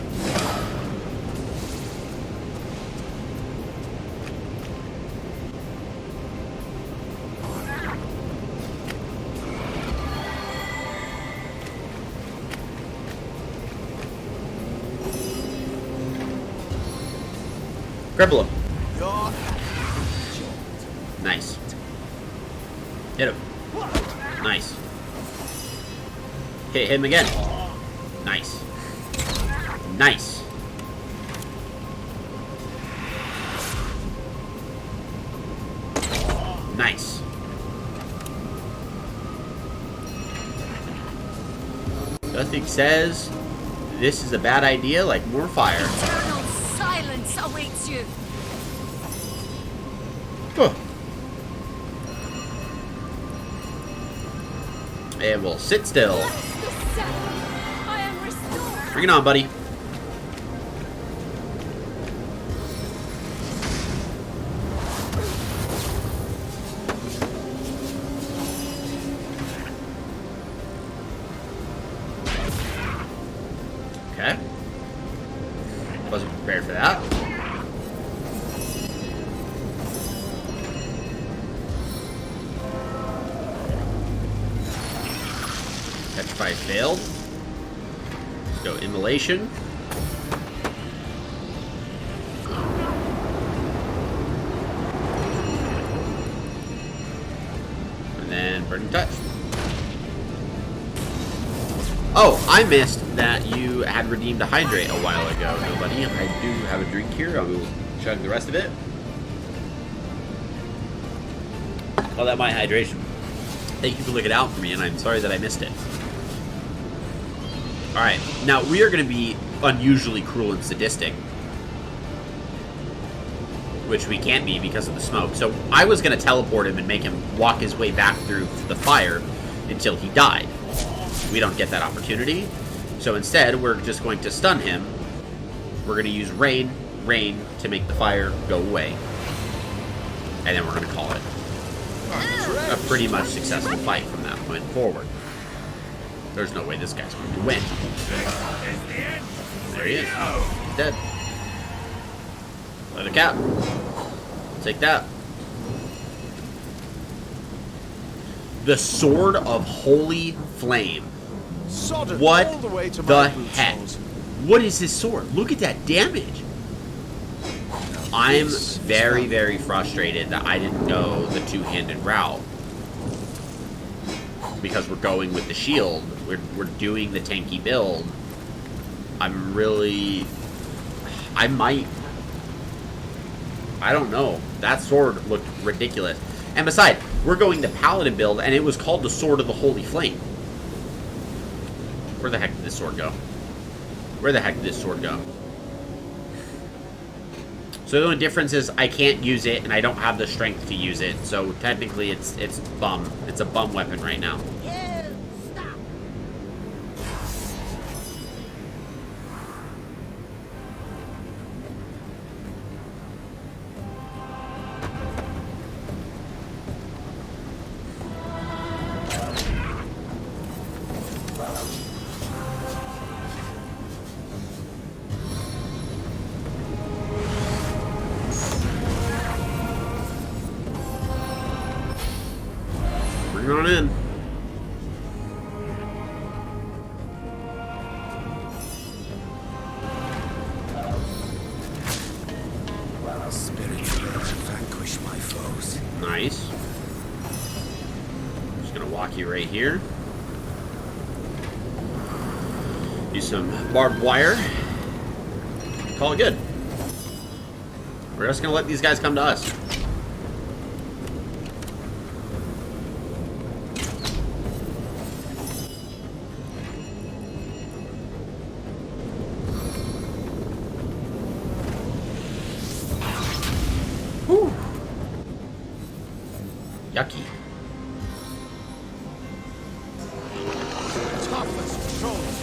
Speaker 1: Cripple him. Nice. Hit him. Nice. Hit him again. Nice. Nice. Nice. Nothing says this is a bad idea like more fire.
Speaker 2: Eternal silence awaits you.
Speaker 1: Huh. And we'll sit still.
Speaker 2: I am restored.
Speaker 1: Bring it on, buddy. Okay. Wasn't prepared for that. Petrify failed. Let's go immolation. And then burning touch. Oh, I missed that you had redeemed a hydrate a while ago. Nobody, I do have a drink here. I will chug the rest of it. Oh, that my hydration. Thank you for looking out for me, and I'm sorry that I missed it. Alright, now we are going to be unusually cruel and sadistic. Which we can't be because of the smoke. So I was going to teleport him and make him walk his way back through the fire until he died. We don't get that opportunity. So instead, we're just going to stun him. We're going to use rain to make the fire go away. And then we're going to call it a pretty much successful fight from that point forward. There's no way this guy's going to win. There he is. He's dead. Another cap. Take that. The Sword of Holy Flame. What the heck? What is this sword? Look at that damage. I'm very, very frustrated that I didn't go the two-handed route. Because we're going with the shield. We're doing the tanky build. I'm really... I don't know. That sword looked ridiculous. And besides, we're going the paladin build, and it was called the Sword of the Holy Flame. Where the heck did this sword go? Where the heck did this sword go? So the only difference is I can't use it, and I don't have the strength to use it. So technically, it's bum. It's a bum weapon right now. Bring it on in. Nice. Just gonna walk you right here. Use some barbed wire. Call it good. We're just gonna let these guys come to us. Whew. Yucky.
Speaker 3: Toughness controls.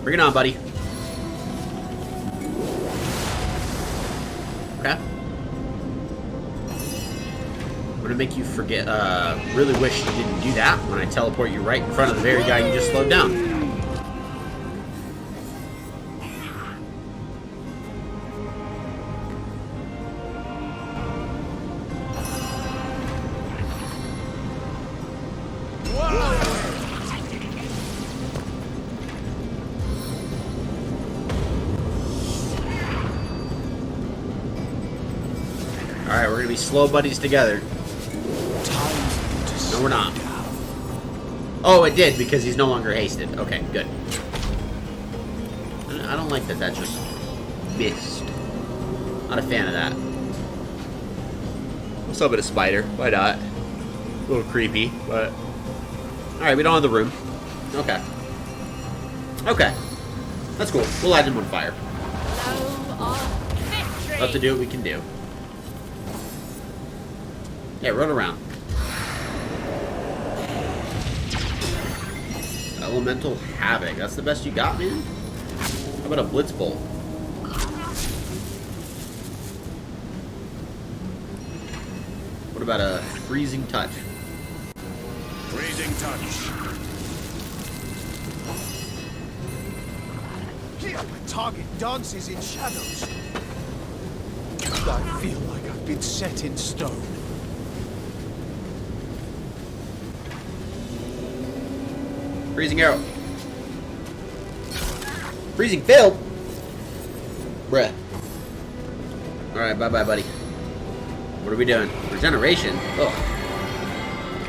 Speaker 1: Bring it on, buddy. Okay. I'm gonna make you forget, really wish you didn't do that when I teleport you right in front of the very guy you just slowed down. Alright, we're gonna be slow buddies together. No, we're not. Oh, it did, because he's no longer hasted. Okay, good. I don't like that that just missed. Not a fan of that. What's up with a spider? Why not? A little creepy, but... Alright, we don't have the room. Okay. Okay. That's cool. We'll light him on fire. We'll have to do what we can do. Yeah, run around. Elemental Havoc. That's the best you got, man? How about a Blitz Bolt? What about a Freezing Touch?
Speaker 3: Freezing touch. Here, my target dances in shadows. I feel like I've been set in stone.
Speaker 1: Freezing Arrow. Freezing Field? Bruh. Alright, bye-bye, buddy. What are we doing? Regeneration? Oh.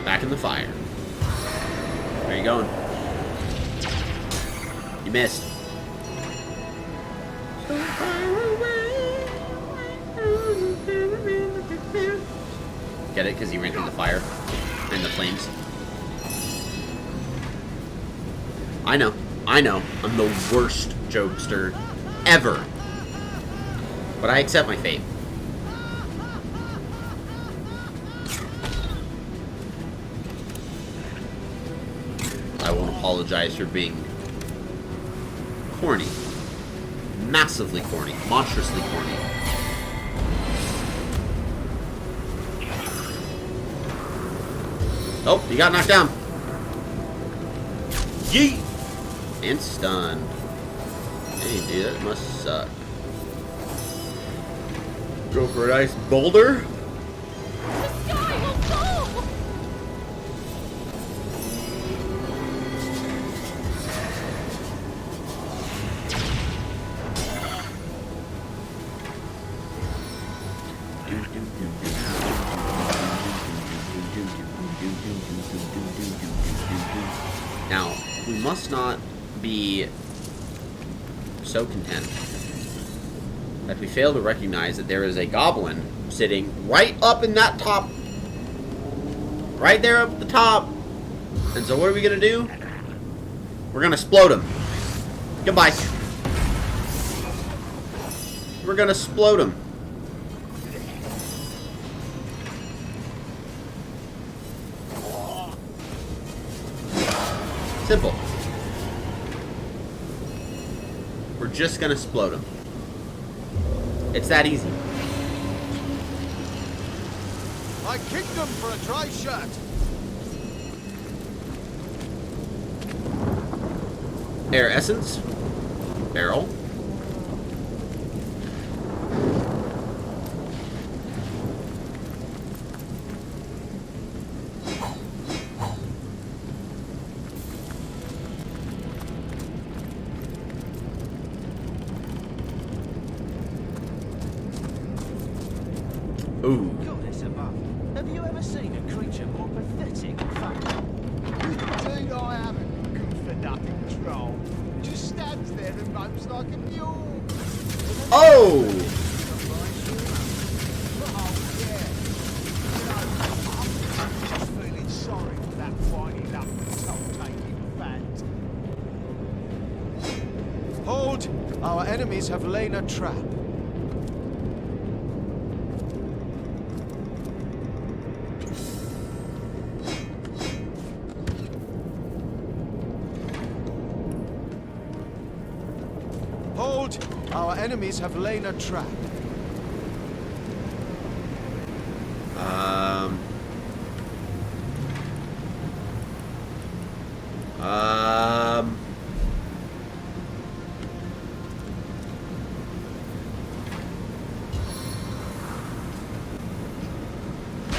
Speaker 1: Back in the fire. Where are you going? You missed. Get it? Because he ran through the fire and the flames. I know. I know. I'm the worst jokester ever. But I accept my fate. I won't apologize for being corny. Massively corny. Monstrously corny. Oh, you got knocked down. Yeet! And stunned. Hey, dude, that must suck. Go for a nice boulder.
Speaker 2: The sky will fall!
Speaker 1: Now, we must not be so content that we fail to recognize that there is a goblin sitting right up in that top, right there up at the top. And so what are we gonna do? We're gonna explode him. Goodbye. We're gonna explode him. Simple. We're just gonna explode him. It's that easy.
Speaker 3: My kingdom for a dry shirt.
Speaker 1: Air Essence. Barrel. Ooh.
Speaker 6: seen a creature more pathetic and funny.
Speaker 11: Indeed I haven't, good-for-nothing troll. Just stands there and mopes like a mule.
Speaker 1: Oh!
Speaker 11: I'm feeling sorry for that whiny lump taking fat.
Speaker 4: Hold! Our enemies have laid a trap. Hold! Our enemies have laid a trap.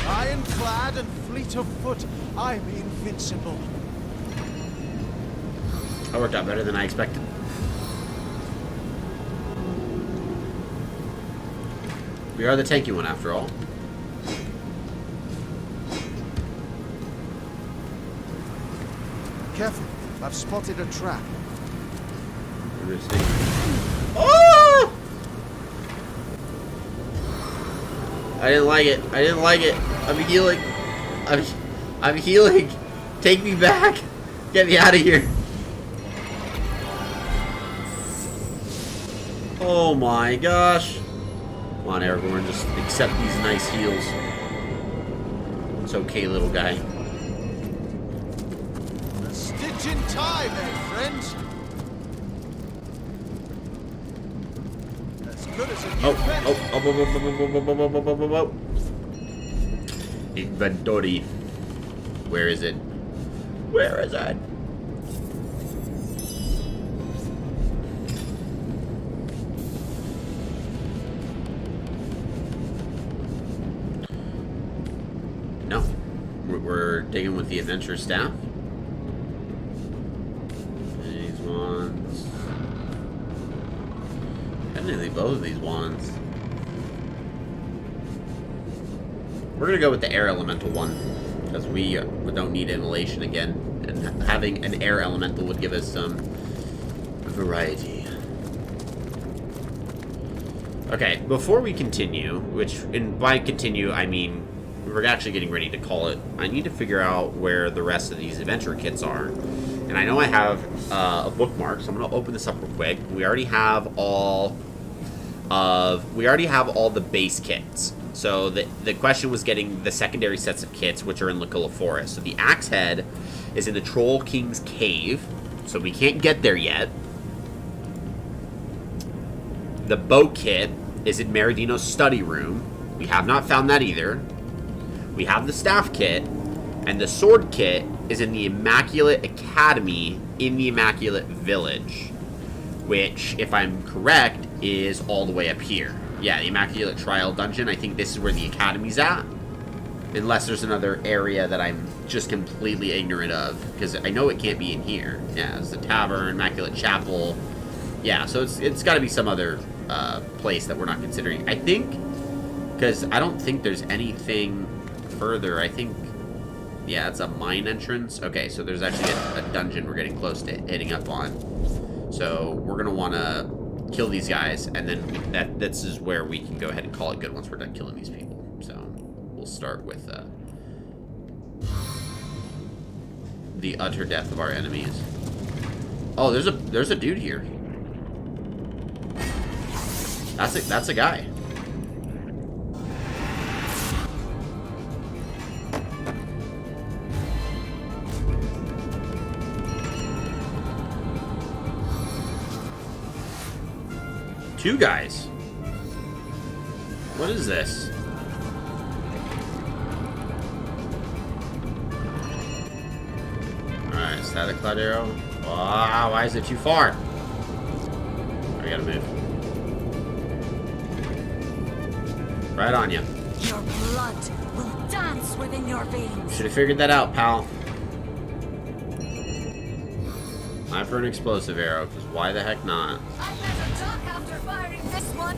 Speaker 4: Ironclad and fleet of foot, I'm invincible.
Speaker 1: That worked out better than I expected. We are the tanky one after all.
Speaker 4: Careful, I've spotted a trap.
Speaker 1: Oh! I didn't like it. I didn't like it. I'm healing. I'm healing. Take me back. Get me out of here. Oh my gosh. Come on, Aragorn, just accept these nice heals. It's okay, little guy.
Speaker 4: A stitch in time, friends. As good as a new
Speaker 1: oh. Inventory. Where is it? Where is it? No. We're digging with the adventure staff. These wands. Definitely both of these wands. We're gonna go with the air elemental one because we don't need inhalation again, and having an air elemental would give us some variety. Okay, before we continue, and by continue I mean we're actually getting ready to call it, I need to figure out where the rest of these adventure kits are. And I know I have a bookmark, so I'm going to open this up real quick. We already have all the base kits. So the question was getting the secondary sets of kits, which are in Lakula Forest. So the axe head is in the Troll King's Cave, so we can't get there yet. The bow kit is in Meridino's study room. We have not found that either. We have the staff kit, and the sword kit is in the Immaculate Academy in the Immaculate Village, which, if I'm correct, is all the way up here. Yeah, the Immaculate Trial Dungeon. I think this is where the Academy's at, unless there's another area that I'm just completely ignorant of, because I know it can't be in here. Yeah, it's the Tavern, Immaculate Chapel. Yeah, so it's got to be some other place that we're not considering. I think, because I don't think there's anything further. I think, yeah, it's a mine entrance. Okay, so there's actually a dungeon we're getting close to hitting up on. So we're gonna want to kill these guys, and then this is where we can go ahead and call it good once we're done killing these people. So we'll start with the utter death of our enemies. Oh, there's a dude here. That's a guy. Two guys. What is this? Alright, static cloud arrow. Wow, why is it too far? I gotta move. Right on you.
Speaker 2: Your blood will dance within your veins.
Speaker 1: Should have figured that out, pal. Time for an explosive arrow, because why the heck not?
Speaker 2: I better duck after firing this one.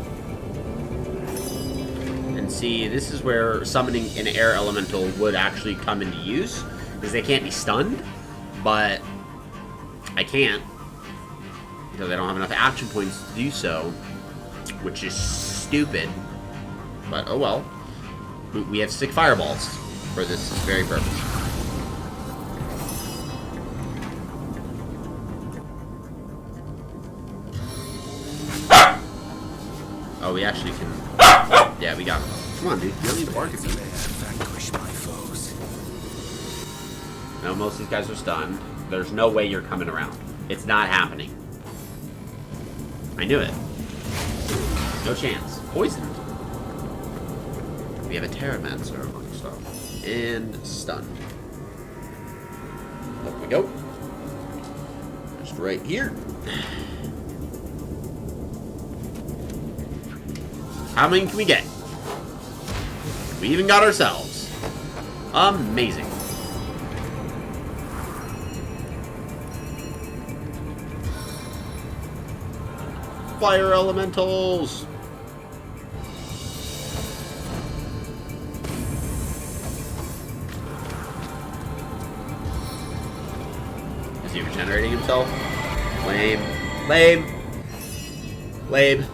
Speaker 1: And see, this is where summoning an air elemental would actually come into use, because they can't be stunned, but I can't, because I don't have enough action points to do so, which is stupid, but oh well. We have stick fireballs for this very purpose. Oh, we actually can. Yeah, we got him. Come on, dude. You don't need to bark at me. No, most of these guys are stunned. There's no way you're coming around. It's not happening. I knew it. No chance. Poisoned. We have a Terramancer among stuff. And stunned. Up we go. Just right here. How many can we get? We even got ourselves. Amazing. Fire elementals. Is he regenerating himself? Lame. Lame. Lame.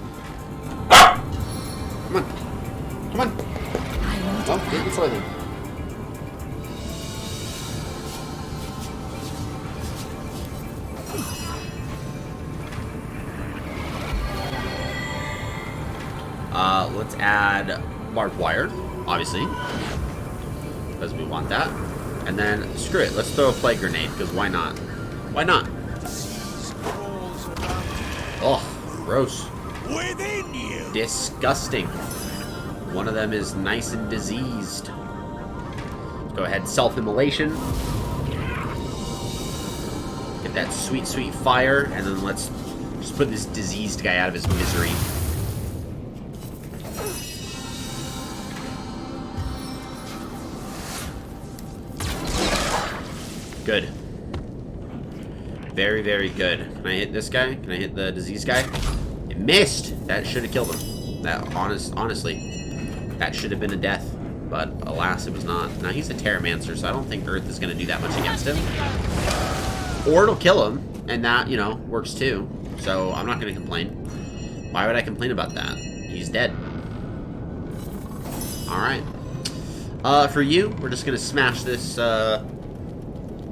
Speaker 1: Come on. Come on. Oh, get before them. Let's add barbed wire, obviously, because we want that. And then, screw it, let's throw a plague grenade, because why not? Why not? Oh, gross.
Speaker 3: Within you.
Speaker 1: Disgusting. One of them is nice and diseased. Let's go ahead, self-immolation. Get that sweet, sweet fire, and then let's just put this diseased guy out of his misery. Good. Very, very good. Can I hit this guy? Can I hit the disease guy? It missed! That should have killed him. That, honestly, that should have been a death. But, alas, it was not. Now, he's a Terramancer, so I don't think Earth is going to do that much against him. Or it'll kill him, and that, you know, works too. So, I'm not going to complain. Why would I complain about that? He's dead. Alright. For you, we're just going to smash this,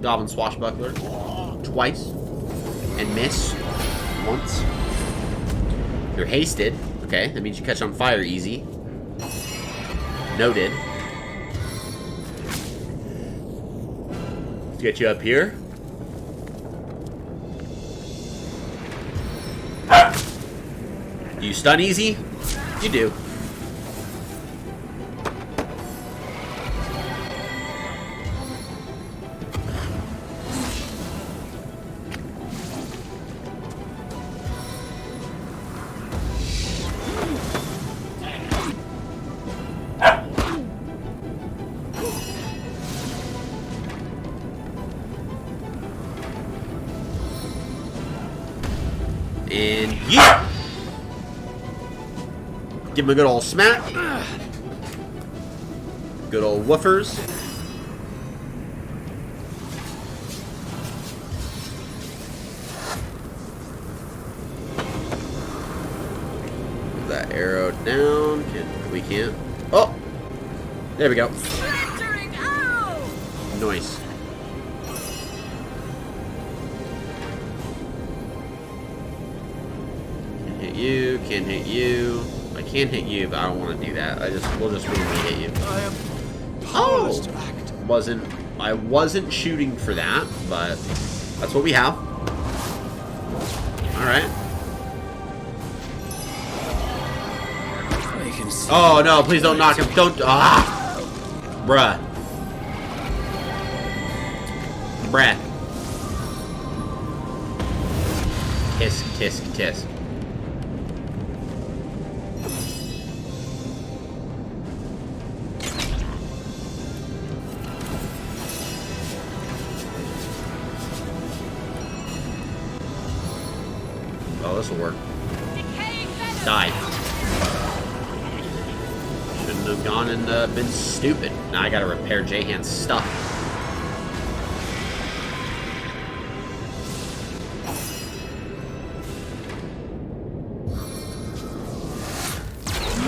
Speaker 1: Goblin Swashbuckler twice and miss once. You're hasted. Okay, that means you catch on fire easy. Noted. Let's get you up here. Do you stun easy? You do. And yeah! Give him a good old smack. Good old woofers. Put that arrow down. We can't. Oh! There we go. Nice. You can't hit you. I can hit you, but I don't want to do that. We'll just really hit you.
Speaker 3: I am powerless to act.
Speaker 1: I wasn't shooting for that, but that's what we have. All right. Oh no! Please don't knock him. Don't. Ah, bruh. Bruh. Tisk, tisk, tisk. Oh, this will work. Die. Shouldn't shouldn't have gone and been stupid. Now I gotta repair Jahan's stuff.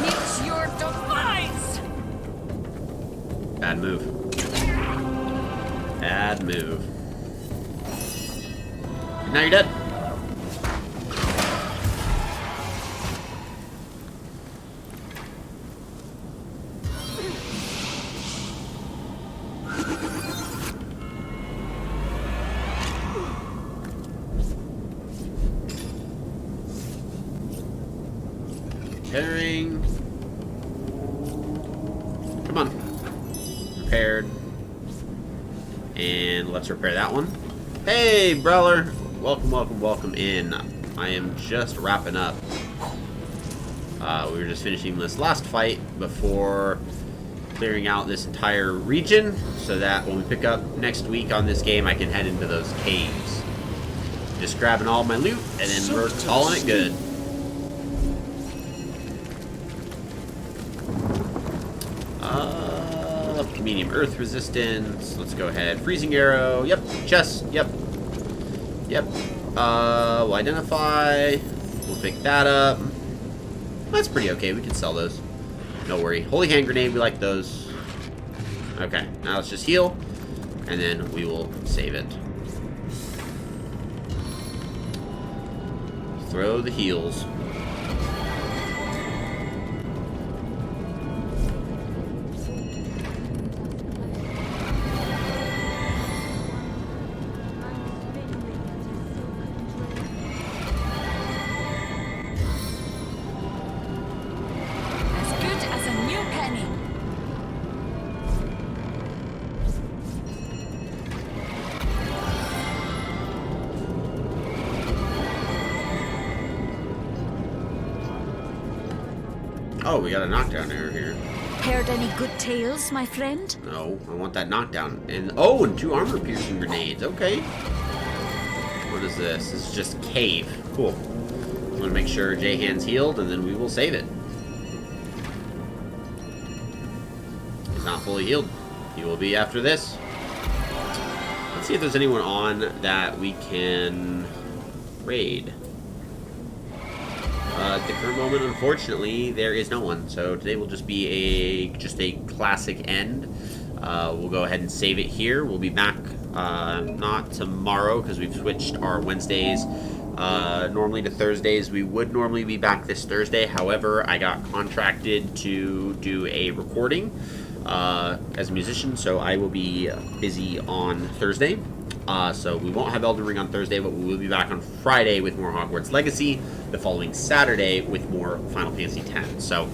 Speaker 2: Meet your demise!
Speaker 1: Bad move. Bad move. Now you're dead. Repairing. Come on. Repaired. And let's repair that one. Hey, Breller. Welcome, welcome, welcome in. I am just wrapping up. We were just finishing this last fight before clearing out this entire region so that when we pick up next week on this game, I can head into those caves. Just grabbing all my loot and then we're calling it good. Medium earth resistance. Let's go ahead. Freezing arrow. Yep. Chest. Yep. Yep. We'll identify. We'll pick that up. That's pretty okay. We can sell those. No worry. Holy hand grenade. We like those. Okay. Now let's just heal. And then we will save it. Throw the heals. Oh, we got a knockdown arrow here.
Speaker 2: Heard any good tales, my friend?
Speaker 1: No, I want that knockdown. And oh, and 2 armor-piercing grenades. Okay. What is this? This is just a cave. Cool. I'm gonna make sure Jahan's healed, and then we will save it. He's not fully healed. He will be after this. Let's see if there's anyone on that we can raid. At the current moment, unfortunately, there is no one. So today will just be a classic end. We'll go ahead and save it here. We'll be back not tomorrow because we've switched our Wednesdays normally to Thursdays. We would normally be back this Thursday. However, I got contracted to do a recording as a musician, so I will be busy on Thursday. So we won't have Elden Ring on Thursday, but we will be back on Friday with more Hogwarts Legacy. The following Saturday with more Final Fantasy X. So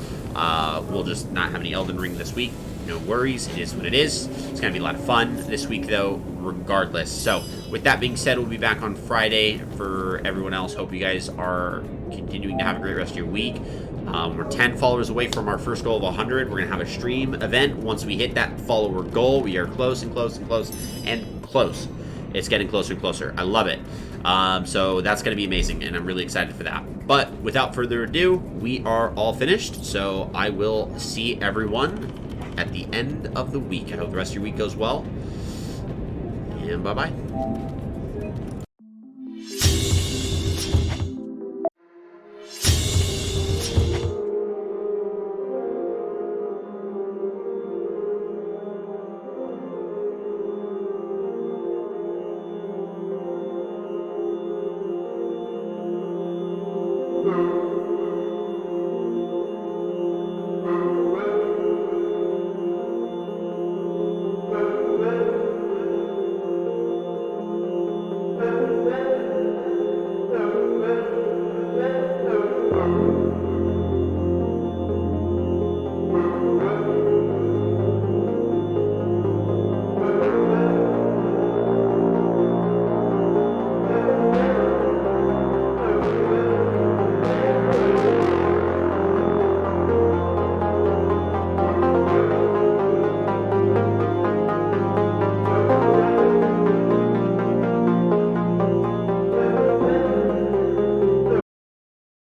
Speaker 1: we'll just not have any Elden Ring this week. No worries. It is what it is. It's going to be a lot of fun this week, though, regardless. So with that being said, we'll be back on Friday. For everyone else, hope you guys are continuing to have a great rest of your week. We're 10 followers away from our first goal of 100. We're going to have a stream event. Once we hit that follower goal, we are close and close and close and close. It's getting closer and closer. I love it. So that's going to be amazing, and I'm really excited for that. But without further ado, we are all finished. So I will see everyone at the end of the week. I hope the rest of your week goes well. And bye-bye.
Speaker 13: Thank you.